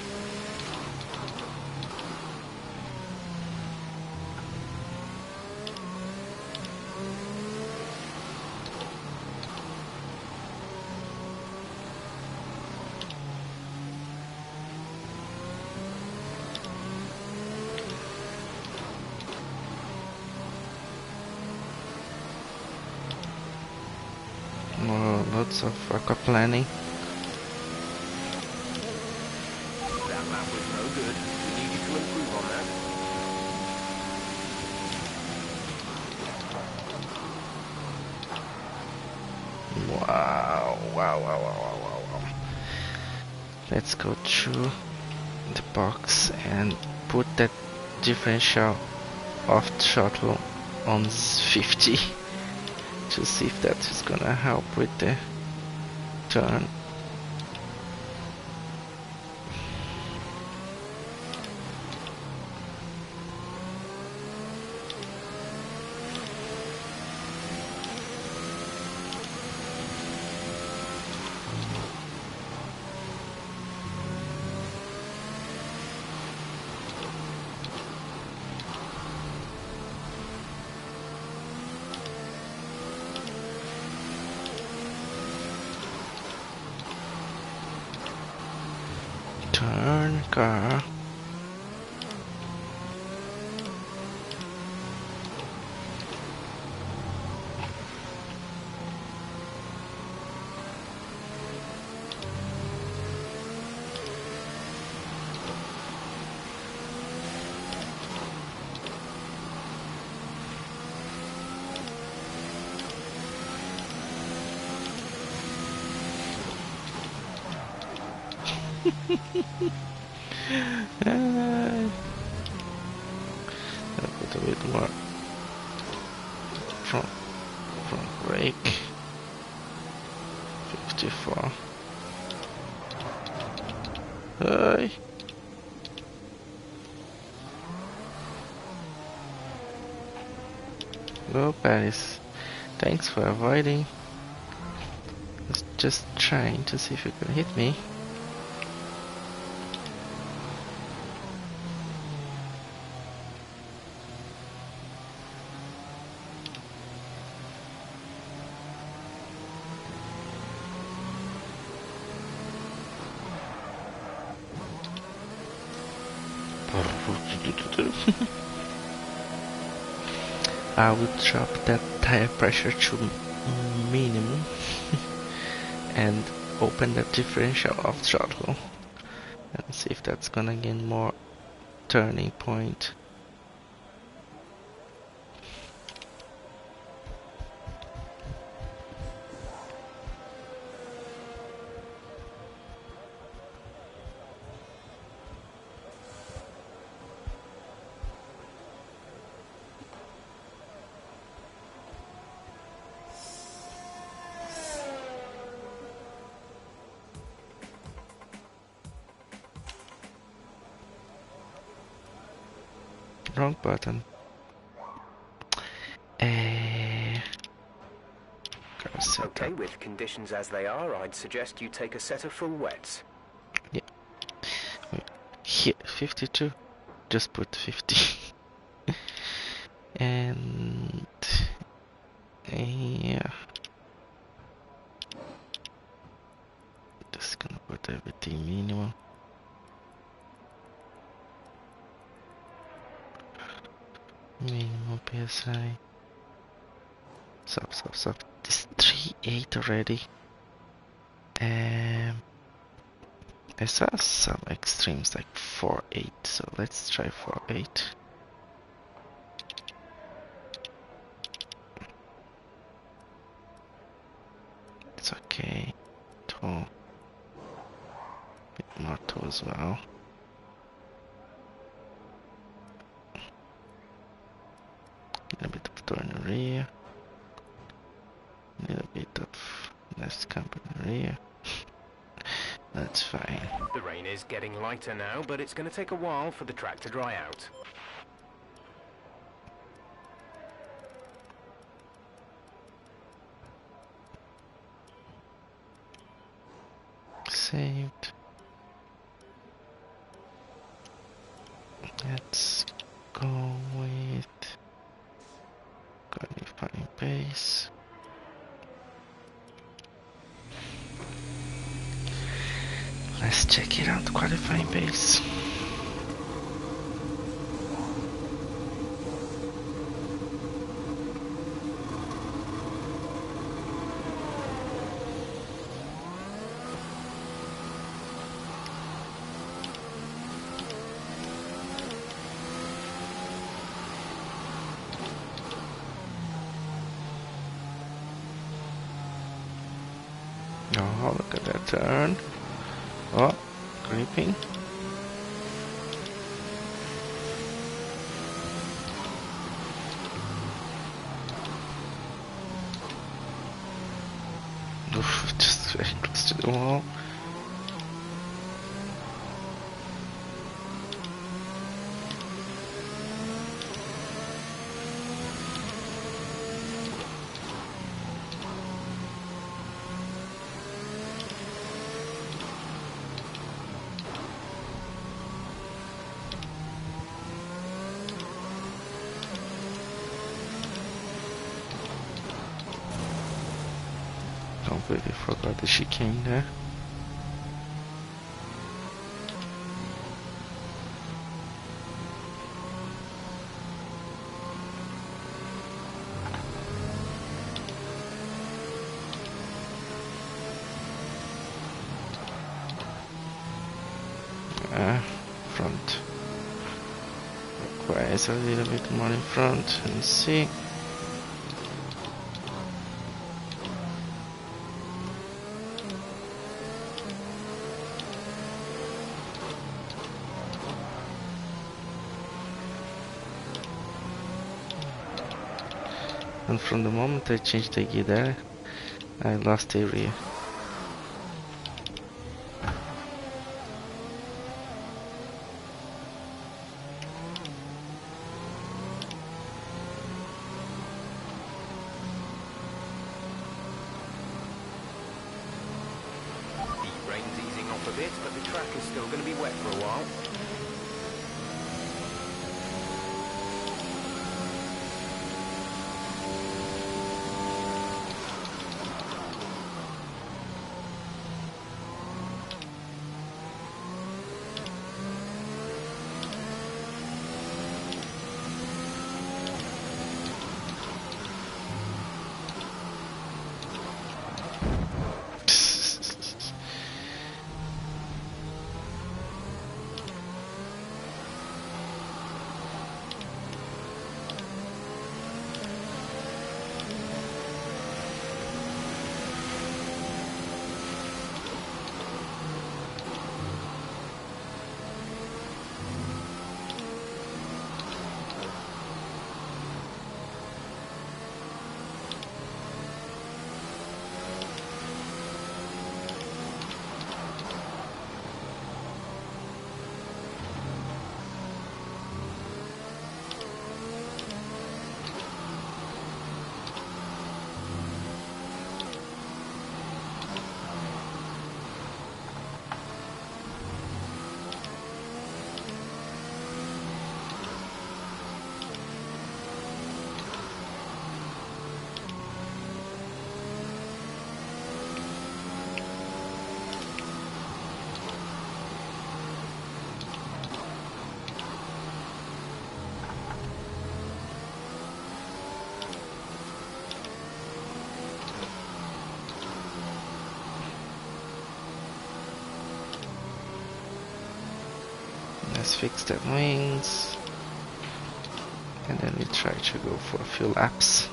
Lots of aquaplaning. That lap was no good. We need you to improve on that. Wow. Let's go through the box and put that differential of throttle on 50 to see if that is gonna help with the turn. Turn car. Put a bit more front brake. 54. Hey. Go Paris. Thanks for avoiding. I was just trying to see if you can hit me. I would drop that tire pressure to minimum and open the differential of throttle and see if that's gonna gain more turning point. Wrong button. Okay, with conditions as they are, I'd suggest you take a set of full wets. Yeah. Wait. Here, 52. Just put 50. And yeah. Just gonna put everything minimum. Minimum PSI. Stop. This 3.8 already. I saw some extremes like 4.8, so let's try 4.8. It's okay. Toe. Bit more toe as well. Let's come in the rear. That's fine. The rain is getting lighter now, but it's going to take a while for the track to dry out. Saved. Let's go with qualifying pace. Let's check it out, qualifying pace. Oh, look at that turn. Oh, creeping. Oof, just very close to the wall. Completely forgot that she came there. Front requires a little bit more in front and see. And from the moment I changed the gear there, I lost area. The rain's easing off a bit, but the track is still going to be wet for a while. Let's fix the wings, and then we try to go for a few laps.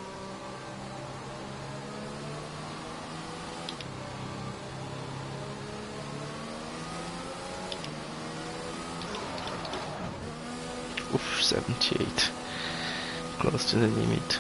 Oof, 78, close to the limit.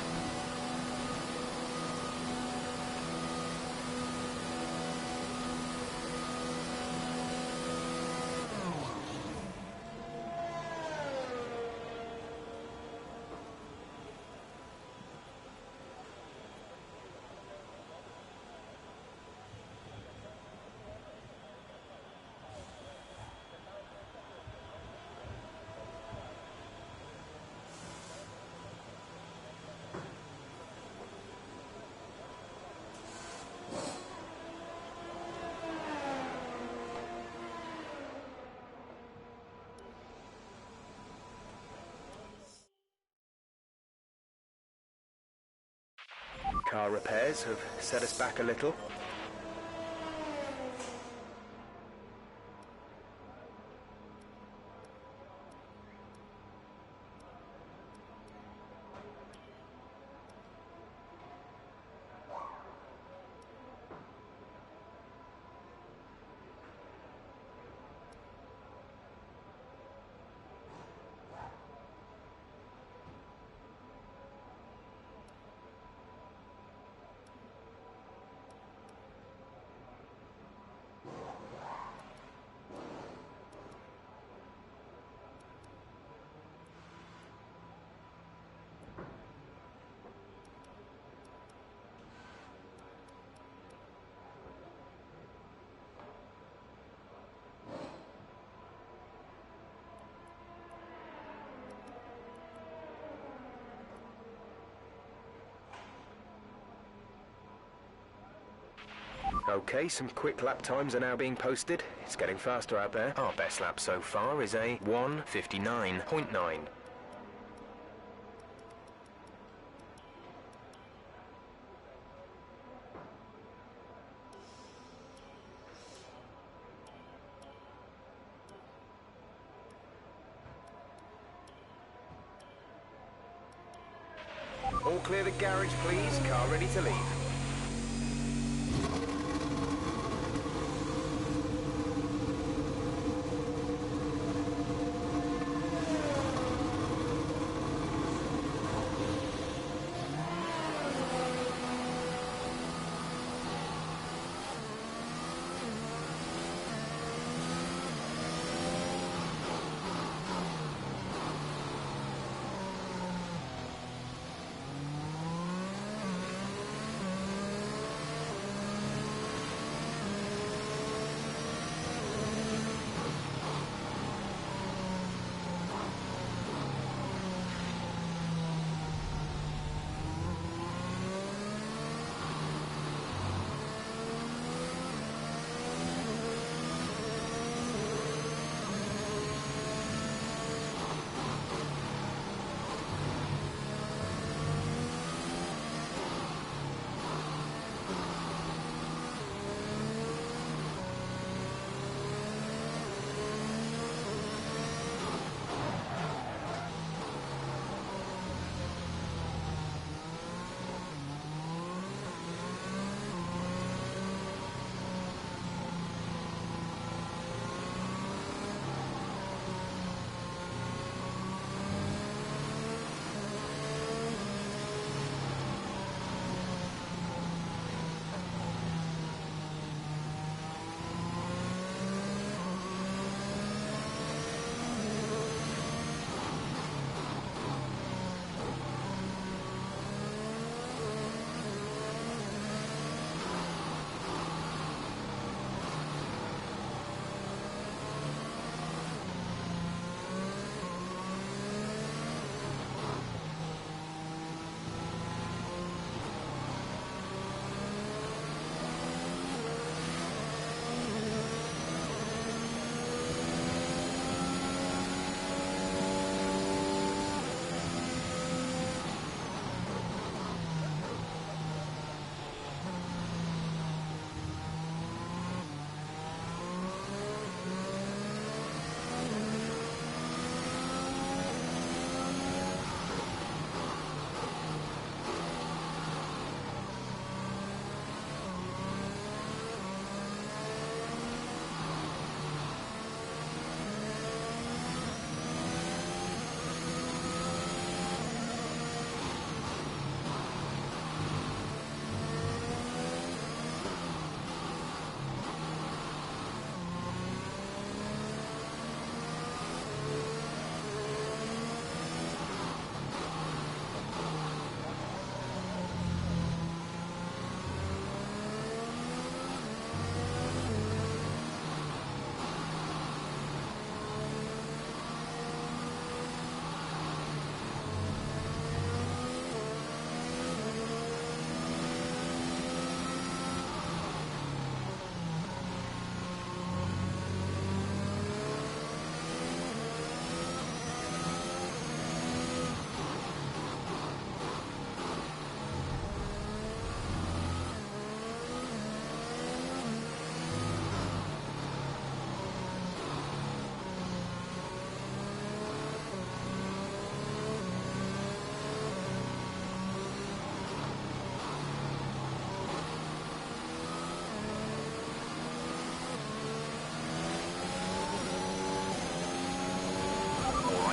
Car repairs have set us back a little. Okay, some quick lap times are now being posted. It's getting faster out there. Our best lap so far is a 1:59.9. All clear the garage, please. Car ready to leave.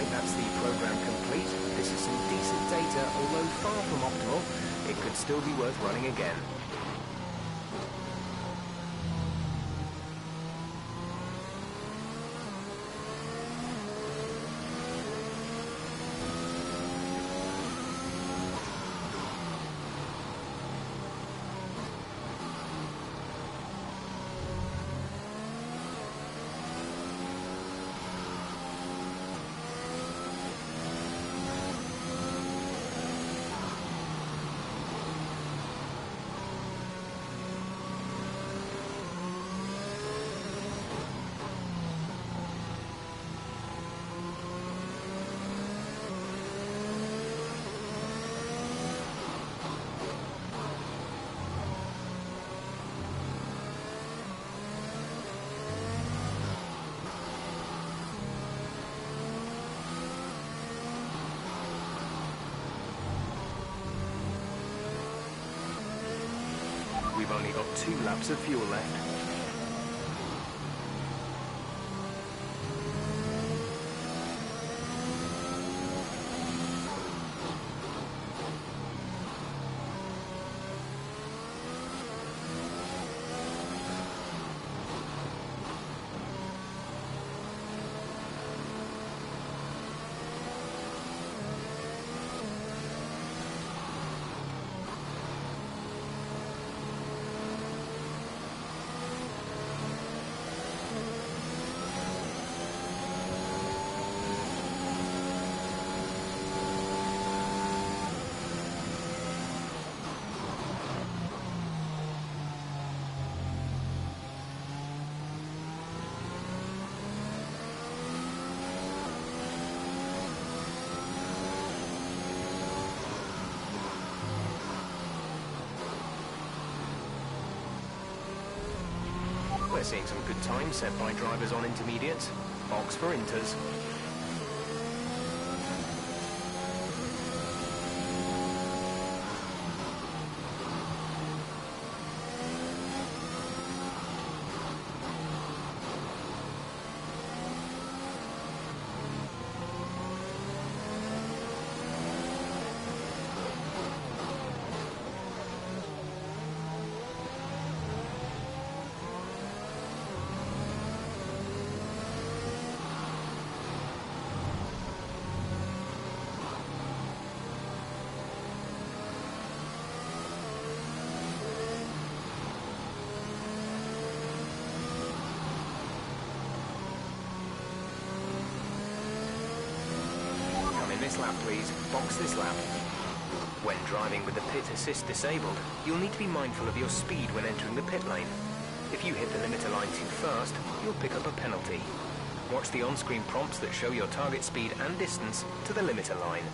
Right, that's the program complete. This is some decent data, although far from optimal. It could still be worth running again. We've only got 2 laps of fuel left. We're seeing some good times set by drivers on intermediates. Box for inters. This lap, please. Box this lap. When driving with the pit assist disabled, you'll need to be mindful of your speed when entering the pit lane. If you hit the limiter line too fast, you'll pick up a penalty. Watch the on-screen prompts that show your target speed and distance to the limiter line.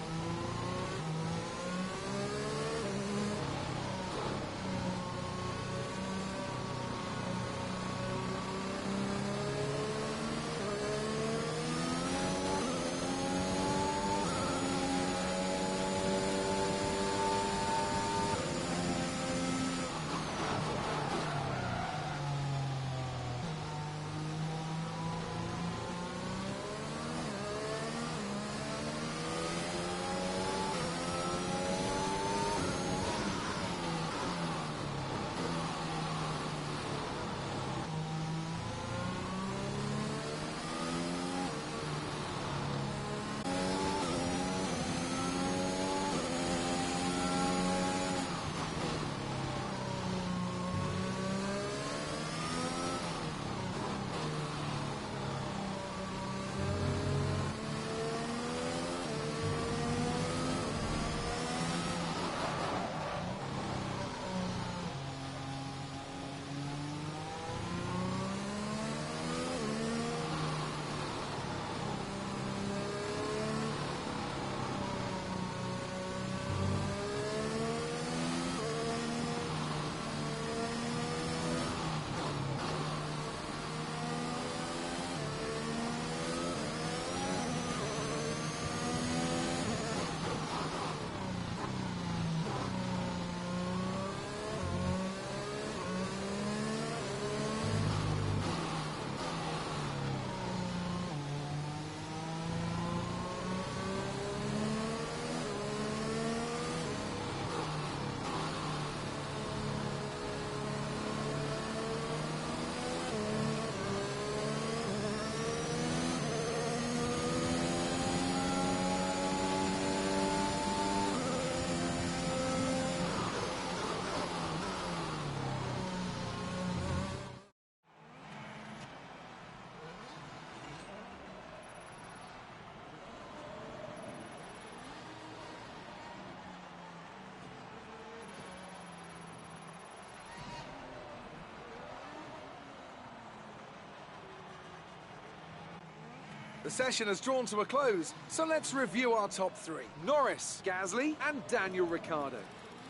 The session has drawn to a close, so let's review our top three. Norris, Gasly, and Daniel Ricciardo.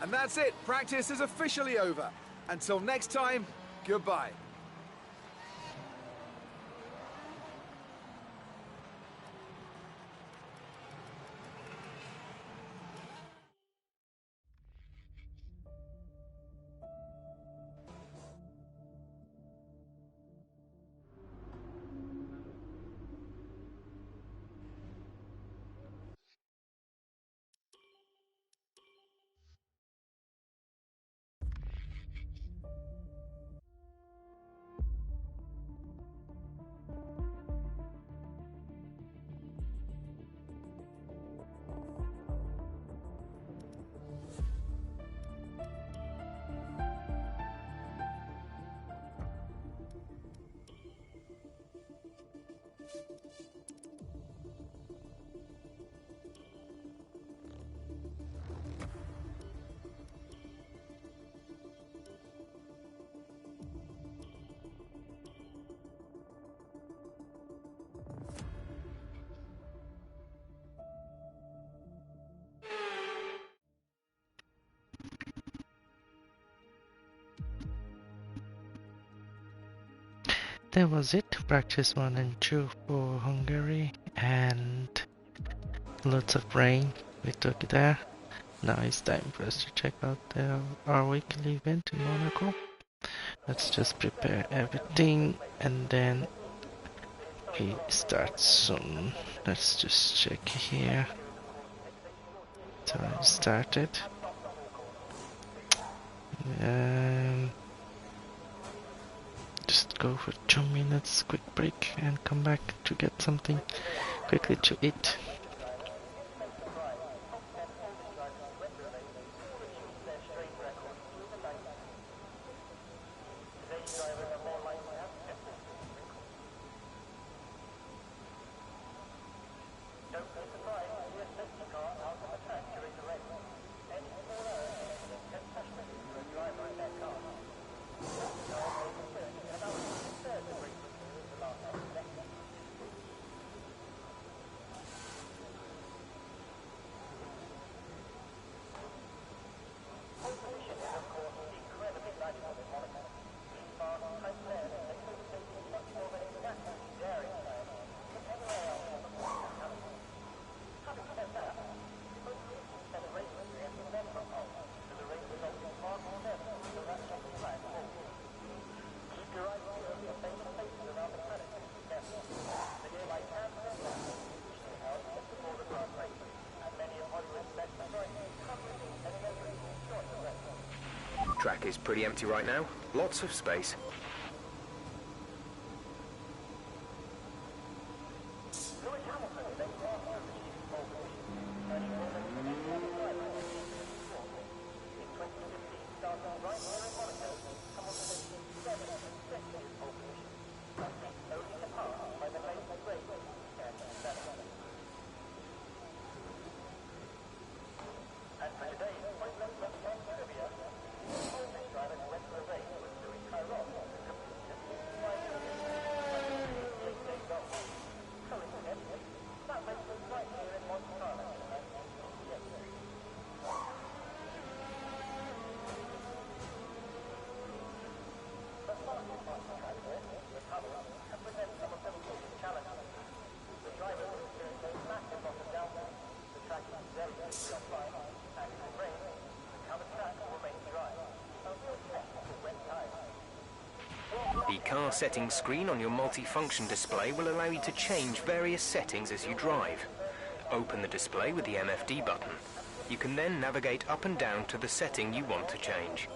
And that's it. Practice is officially over. Until next time, goodbye. That was it, practice 1 and 2 for Hungary, and lots of rain we took there. Now it's time for us to check out our weekly event in Monaco. Let's just prepare everything and then we start soon. Let's just check here. It's already started. Just go for 2 minutes, quick break, and come back to get something quickly to eat. Track is pretty empty right now. Lots of space. The car settings screen on your multi-function display will allow you to change various settings as you drive. Open the display with the MFD button. You can then navigate up and down to the setting you want to change.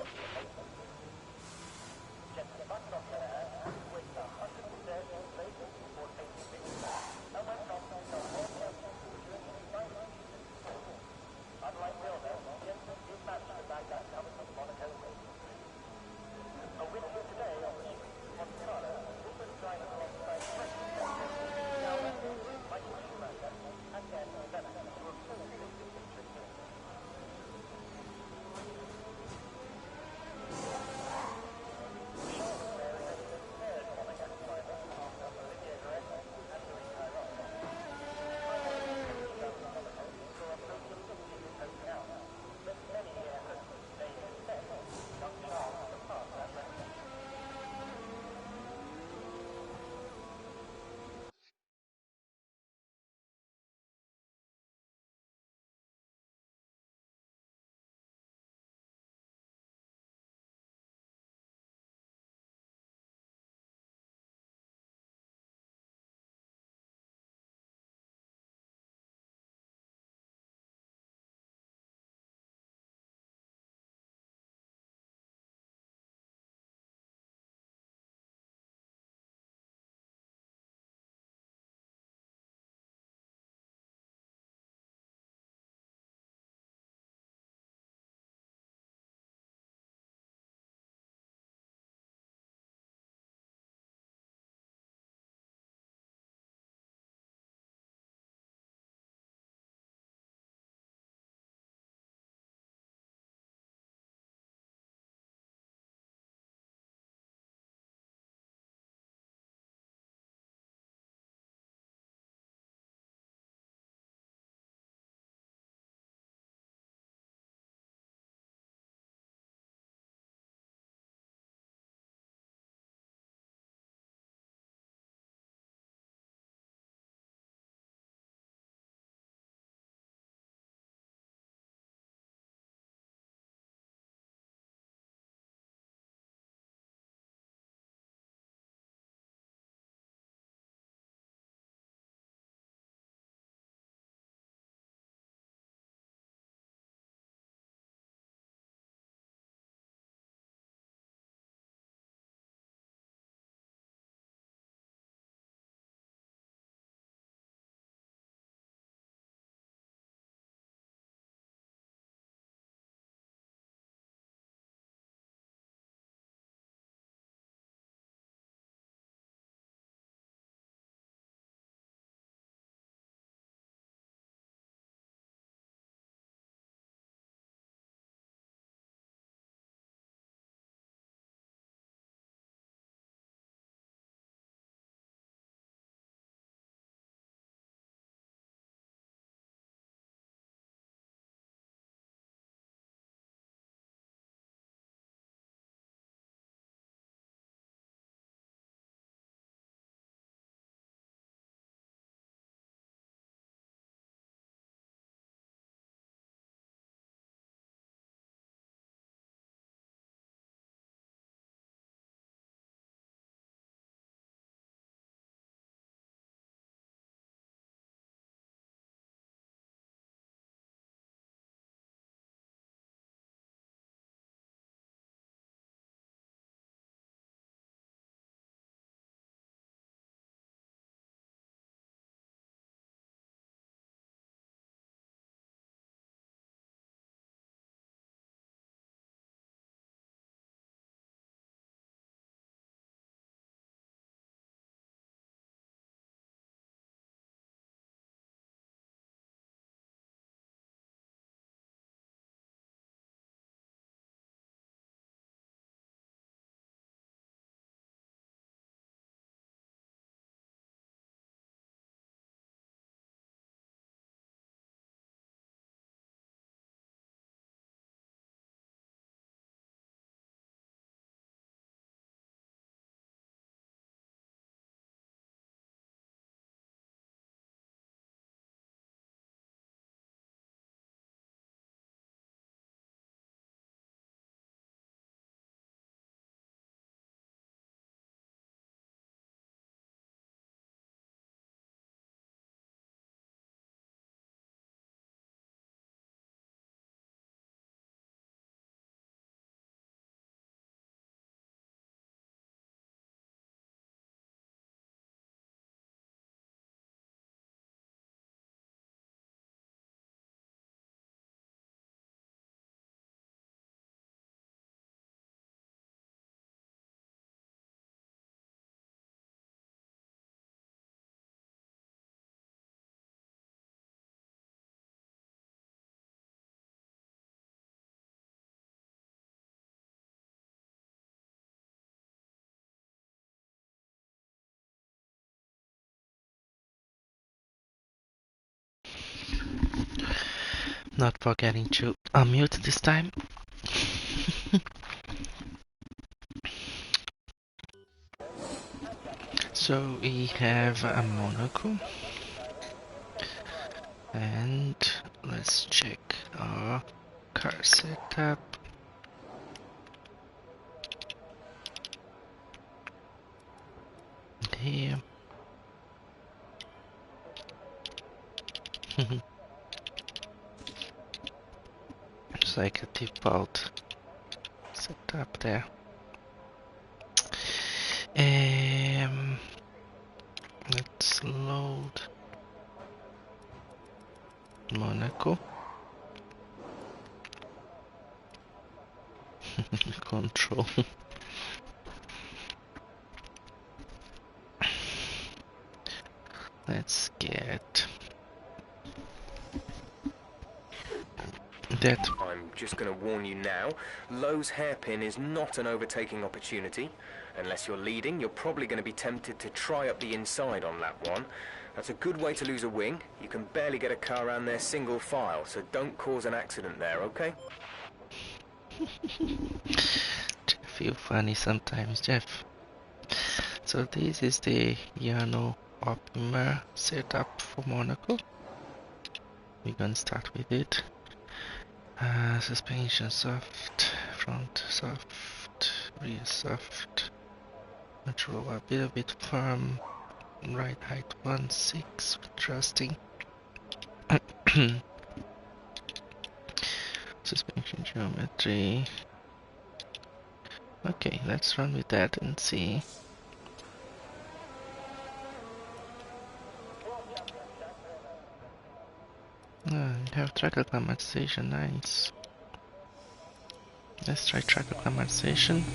Not forgetting to unmute this time. So we have a Monaco, and let's check our car setup. Here. It's like a default setup there. Let's load Monaco. Control. Let's get that. I'm just going to warn you now, Lowe's hairpin is not an overtaking opportunity. Unless you're leading, you're probably going to be tempted to try up the inside on lap 1. That's a good way to lose a wing. You can barely get a car around there single file, so don't cause an accident there, okay? Jeff, you funny sometimes, Jeff. So this is the Yano Optimer setup for Monaco. We're gonna start with it. Suspension soft, front soft, rear soft, control a little bit firm, right height 1.6 with thrusting. Suspension geometry. Okay, let's run with that and see. You have track acclimatization, nice. Let's try track acclimatization.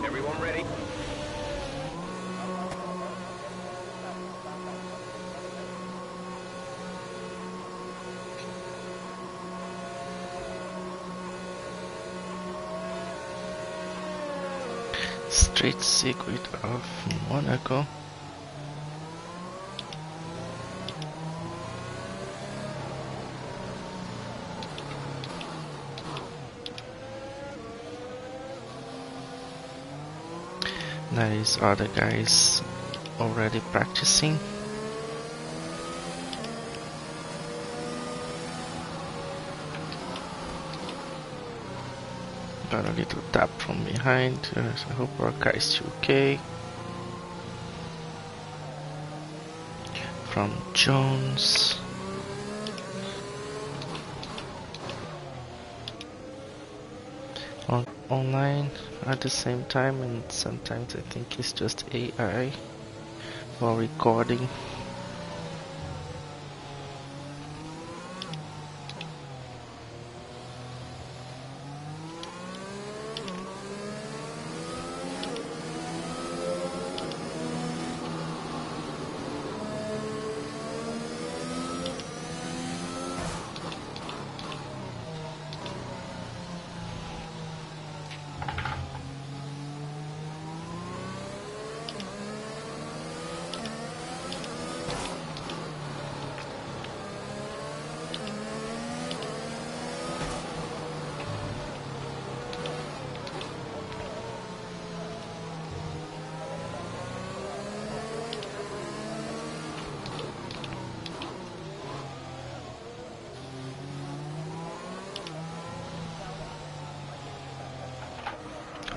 Everyone ready? Straight circuit of Monaco. There is other guys already practicing. Got a little tap from behind, so I hope our car is okay. From Jones. Online at the same time, and sometimes I think it's just AI or recording.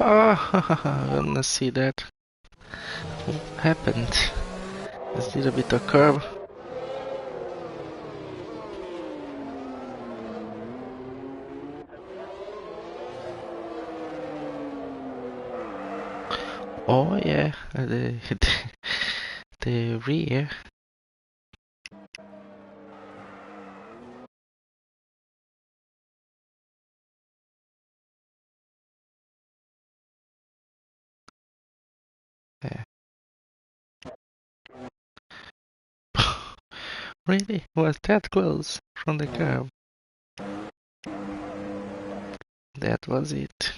Ah, I wanna see that. What happened? This little bit of curve. Oh yeah, the rear. Yeah. Really? Was that close from the curve? that was it.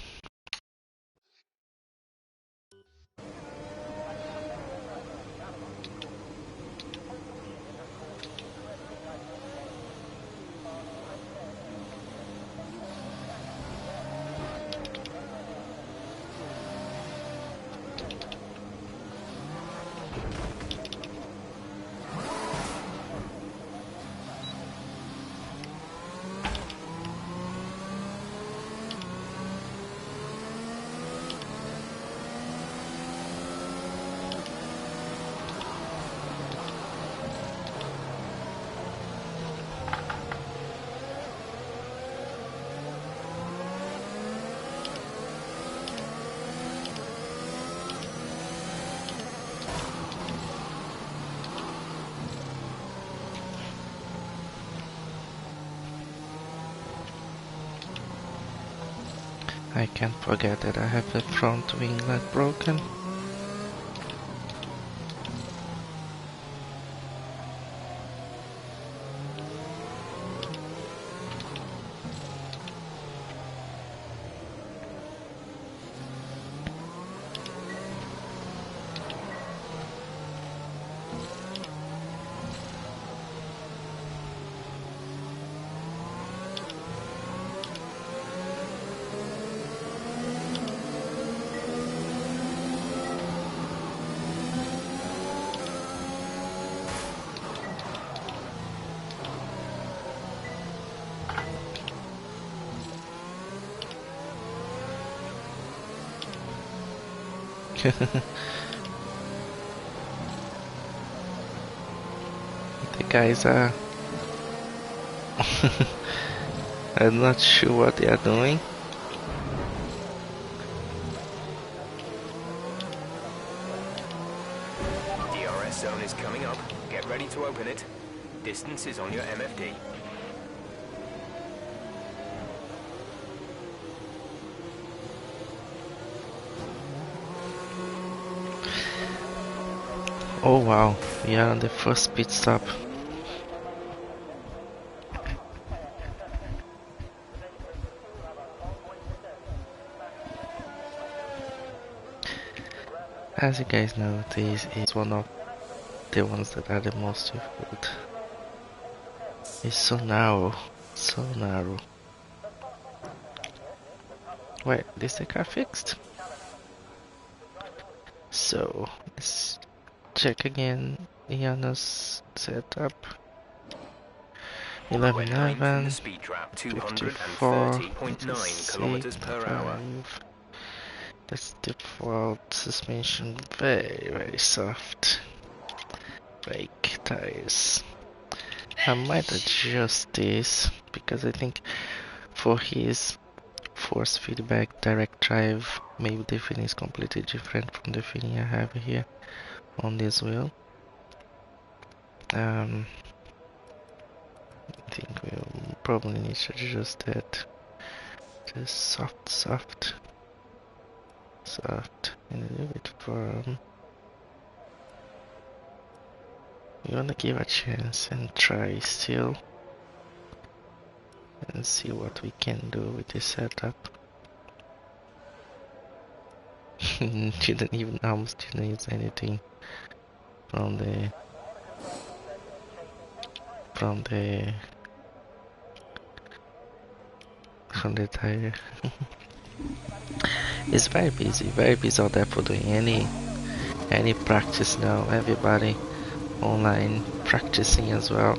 I can't forget that I have the front winglet broken. The guys are... I'm not sure what they are doing. DRS zone is coming up. Get ready to open it. Distance is on your MFD. Oh wow, we are on the first pit stop. As you guys know, this is one of the ones that are the most difficult. It's so narrow, so narrow. Wait, is the car fixed? So, let's check again Iana's setup. We're nine from the 1111, speed trap, 54, 230.9 kilometers per hour. 5. That's default suspension, very soft. Brake tires. I might adjust this because I think for his force feedback direct drive, maybe the feeling is completely different from the feeling I have here on this wheel. I think we'll probably need to adjust that. Just soft, and a little bit firm. You wanna give a chance and try still and see what we can do with this setup. Almost didn't use anything from the tire. It's very busy out there for doing any practice now. Everybody online practicing as well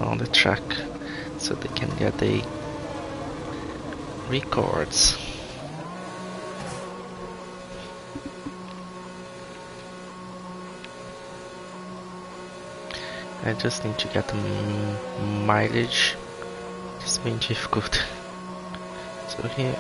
on the track so they can get the records. I just need to get the mileage. It's been difficult. So here.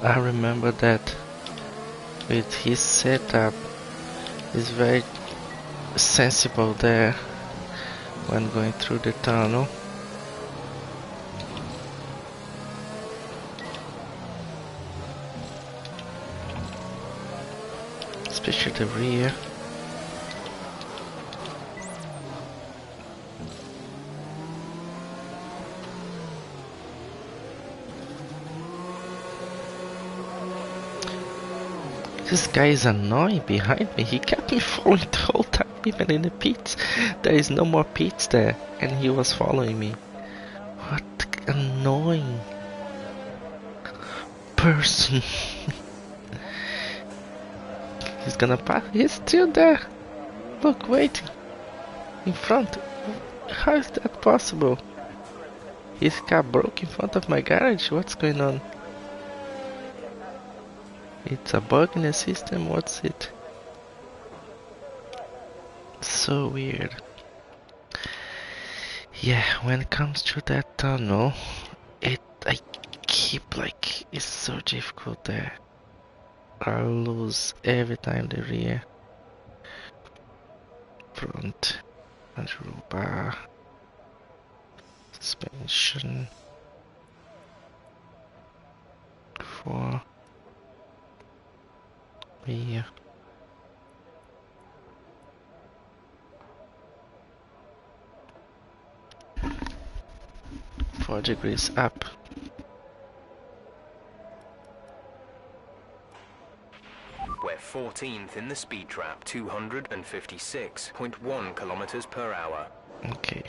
I remember that with his setup, he's very sensible there when going through the tunnel. Especially the rear. This guy is annoying behind me. He kept me following the whole time, even in the pits. There is no more pits there, and he was following me. What annoying person. He's gonna pass. He's still there. Look, waiting in front. How is that possible? His car broke in front of my garage. What's going on? It's a bug in the system, what's it? So weird. Yeah, when it comes to that tunnel, I keep like, it's so difficult there. I lose every time the rear. Front, control bar, suspension, 4. Here. 4 degrees up. We're 14th in the speed trap, 256.1 kilometers per hour. Okay.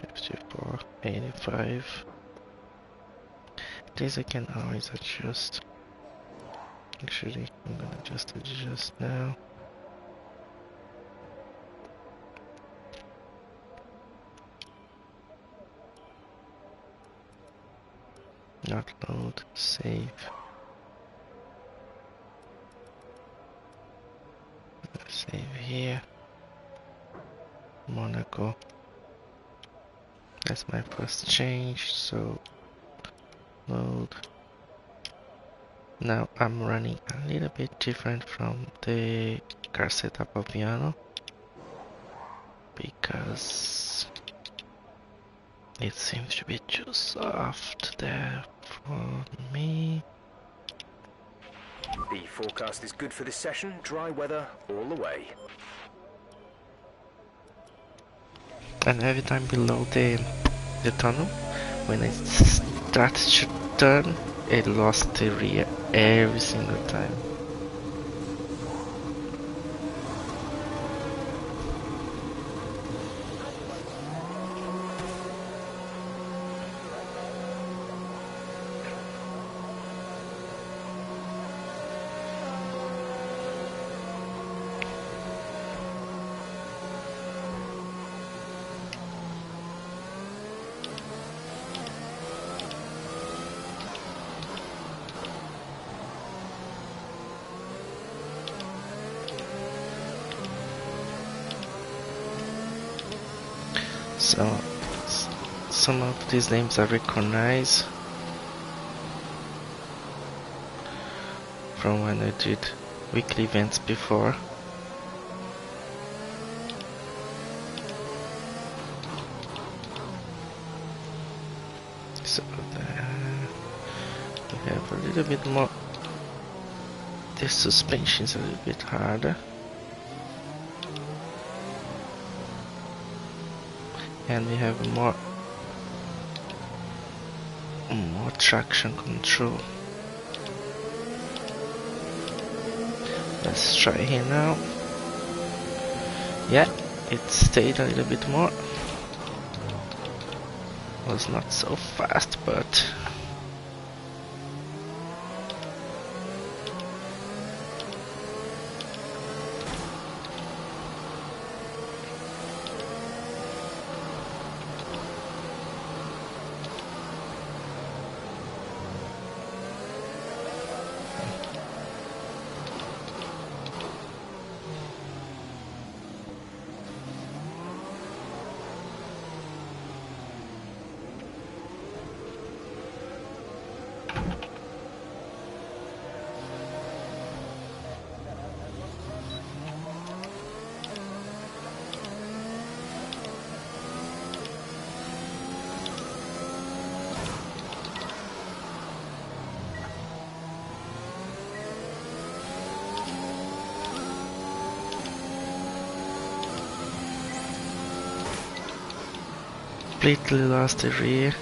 $54, $85. This I can always adjust. Actually, I'm gonna just adjust now. Not load, save. Save here. Monaco. That's my first change, so load. Now I'm running a little bit different from the car setup of piano because it seems to be too soft there for me. The forecast is good for this session, dry weather all the way. And every time below the tunnel, when I started to turn, it lost the rear every single time. So some of these names I recognize from when I did weekly events before. So we have a little bit more. This suspension is a little bit harder. And we have more traction control. Let's try here now. Yeah, it stayed a little bit more. Was not so fast, but completely lost the rear.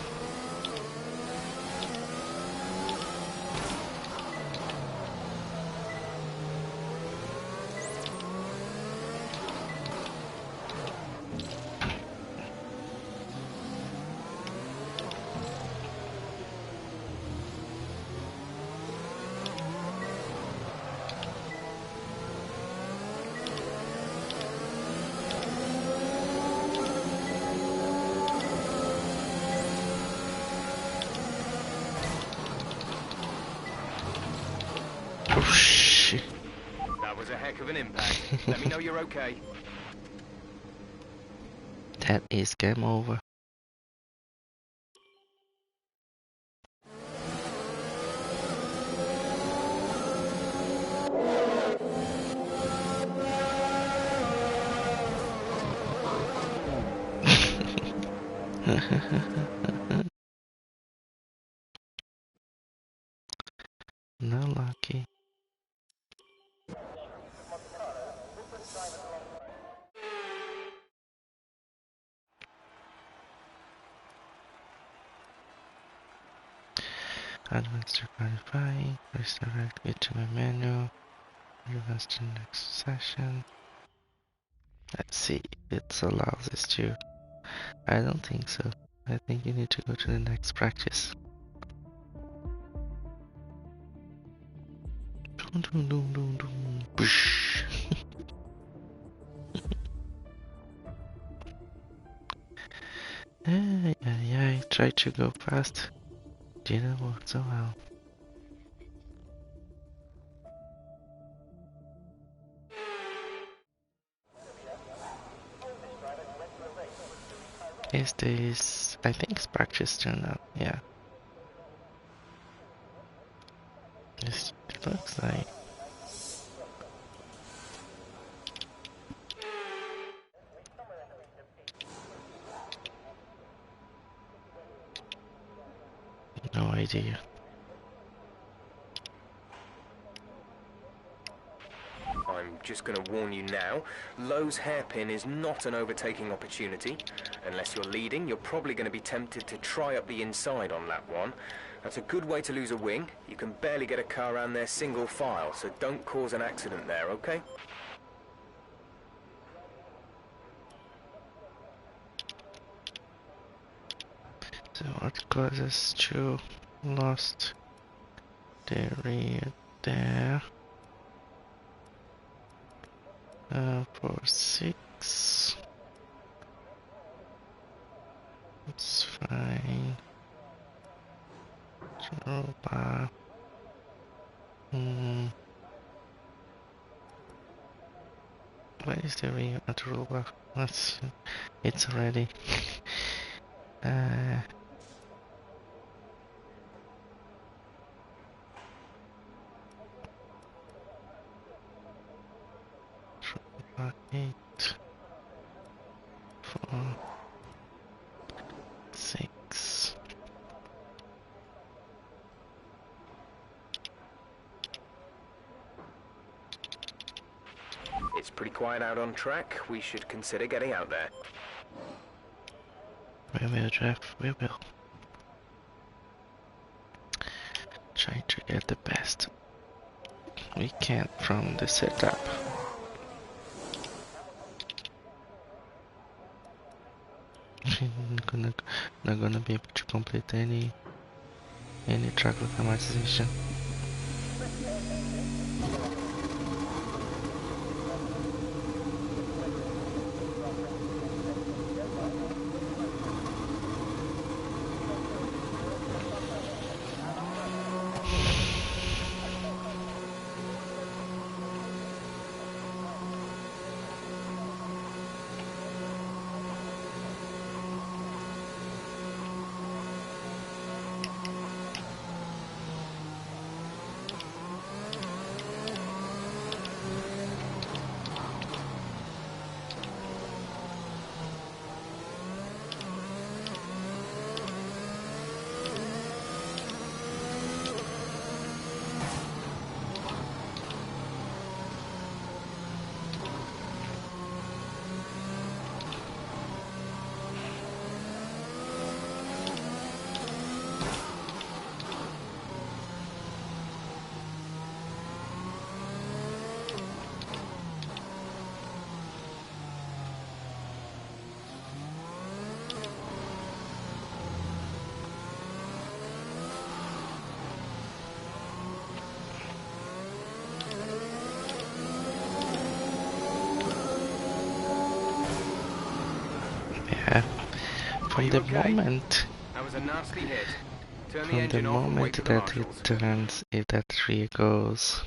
Oh shit. That was a heck of an impact. Let me know you're okay. That is game over. No lucky. Advanced qualifying. Press directly to my menu. Advance to the next session. Let's see if it allows us to. I don't think so. I think you need to go to the next practice. Dun, dun, dun, dun, dun. Boosh. I tried to go fast. Didn't work so well. Is this? I think it's practice turned out. Yeah. It looks like. No idea. I'm just going to warn you now, Lowe's hairpin is not an overtaking opportunity. Unless you're leading, you're probably going to be tempted to try up the inside on lap one. That's a good way to lose a wing. You can barely get a car around there single file, so don't cause an accident there, okay? So what causes to lost the rear there? 4-6. It's fine. Control bar. Where is the real toolbar? It's ready. Eight, 4, 6. It's pretty quiet out on track. We should consider getting out there. We will, Jeff. We will. Try to get the best we can from the setup. Not gonna be able to complete any track automatization. From the moment, That was a nasty hit. Turn the from the engine off and wait moment for the that it marshals. turns, if that tree goes.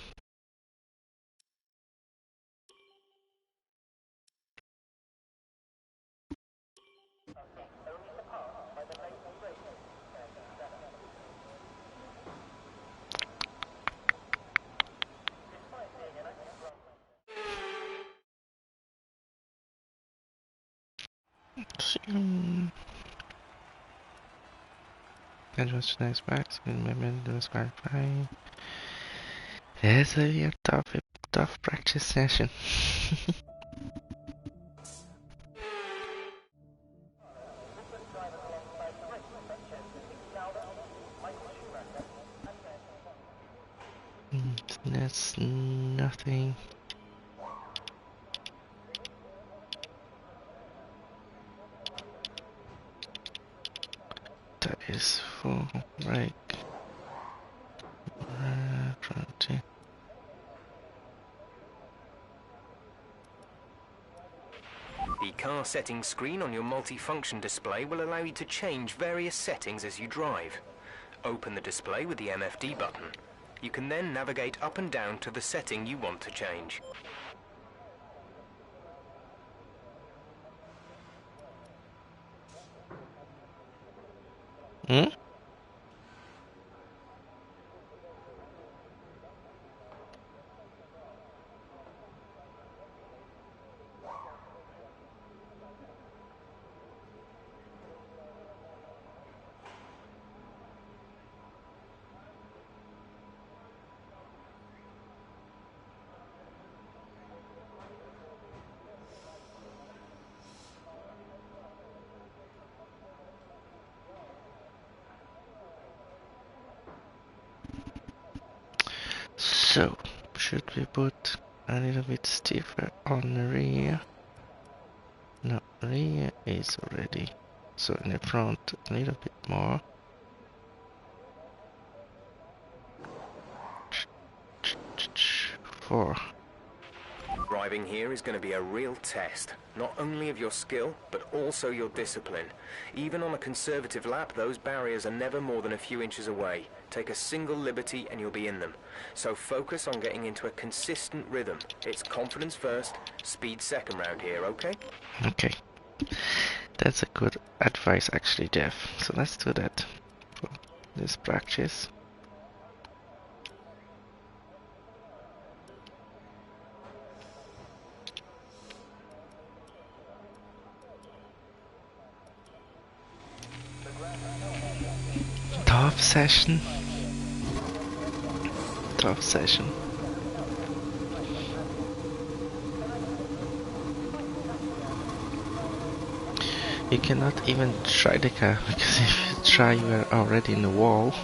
Adjust the next box, movement, do square fine. It's a real tough practice session. That's nothing. That is full brake. 20. The car settings screen on your multi-function display will allow you to change various settings as you drive. Open the display with the MFD button. You can then navigate up and down to the setting you want to change. So, should we put a little bit stiffer on the rear? No, rear is already. So in the front, a little bit more. Four. Driving here is going to be a real test, not only of your skill, but also your discipline. Even on a conservative lap, those barriers are never more than a few inches away. Take a single liberty and you'll be in them. So focus on getting into a consistent rhythm. It's confidence first, speed second round here, okay? Okay. That's a good advice actually, Jeff. So let's do that for this practice. Tough session. Tough session. You cannot even try the car, because if you try you are already in the wall.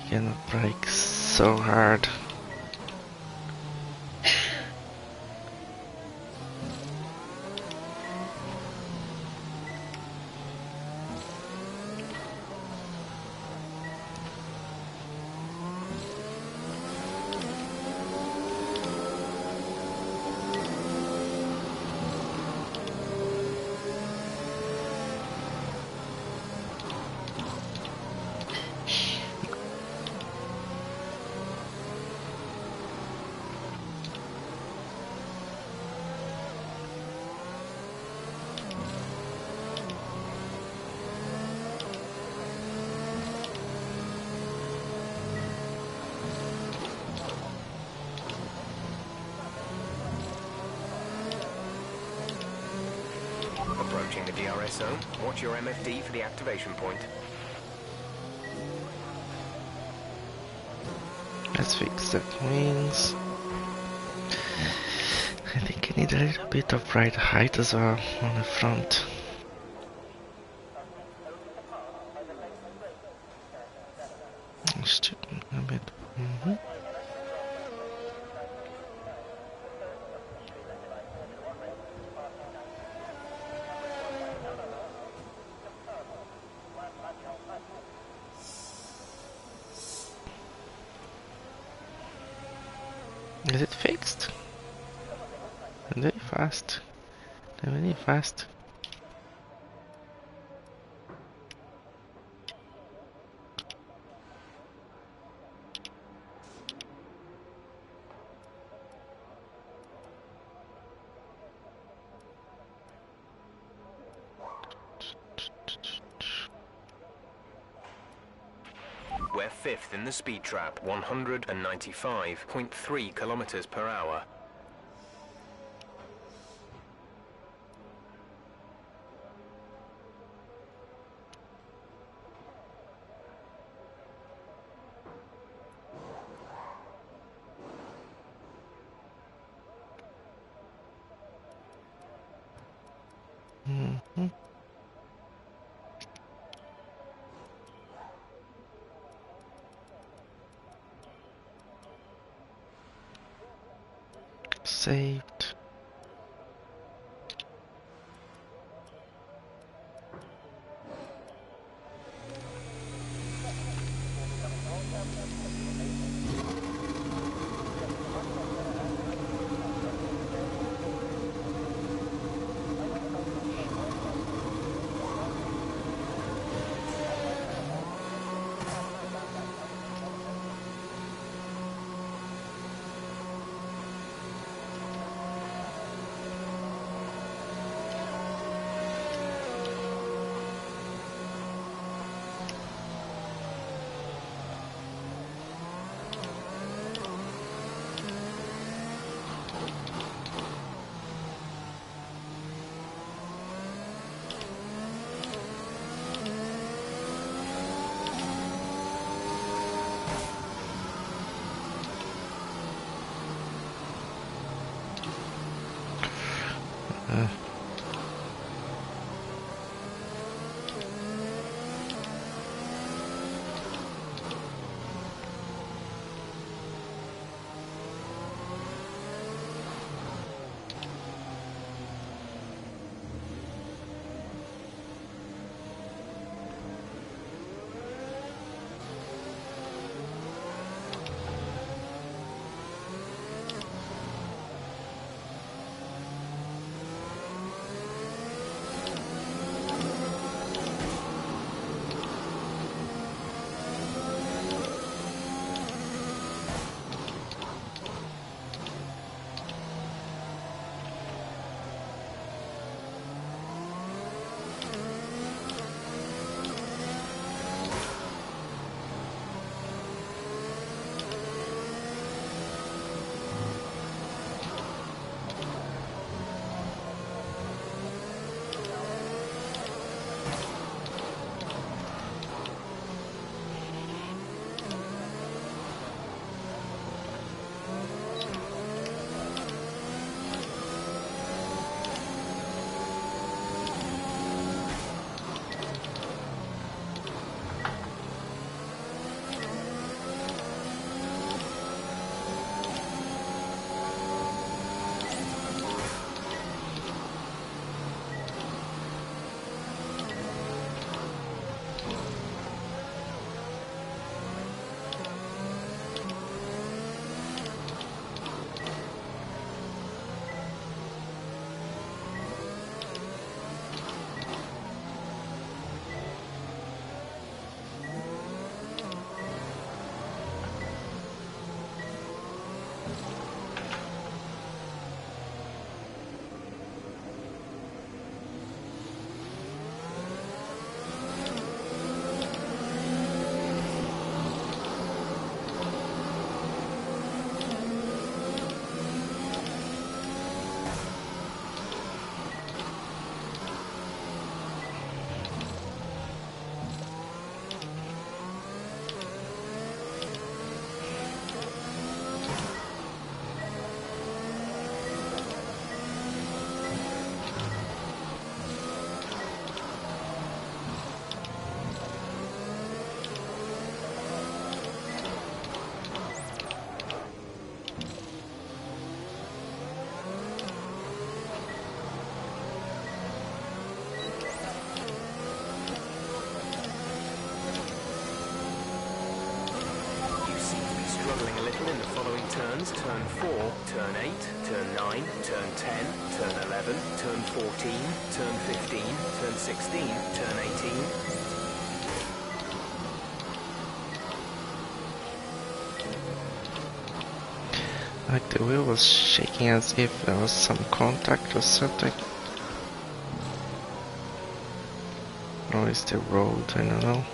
You cannot brake so hard. Approaching the DRS zone, watch your MFD for the activation point. Let's fix the wings. I think I need a little bit of ride height as well on the front. Just a bit. Is it fixed? Very fast. They're very fast. we're 5th in the speed trap, 195.3 kilometers per hour. Mm-hmm. Saved. turns, turn 4, turn 8, turn 9, turn 10, turn 11, turn 14, turn 15, turn 16, turn 18. Like the wheel was shaking as if there was some contact or something. Or is the road, I don't know.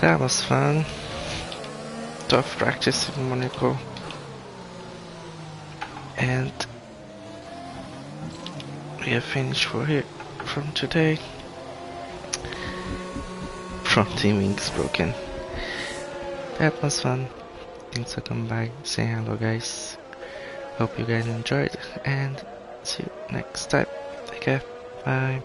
that was fun. Tough practice in Monaco. And we have finished from today. Front wings broken. That was fun. Thanks for coming by, saying hello guys. Hope you guys enjoyed and see you next time. Take care. Bye.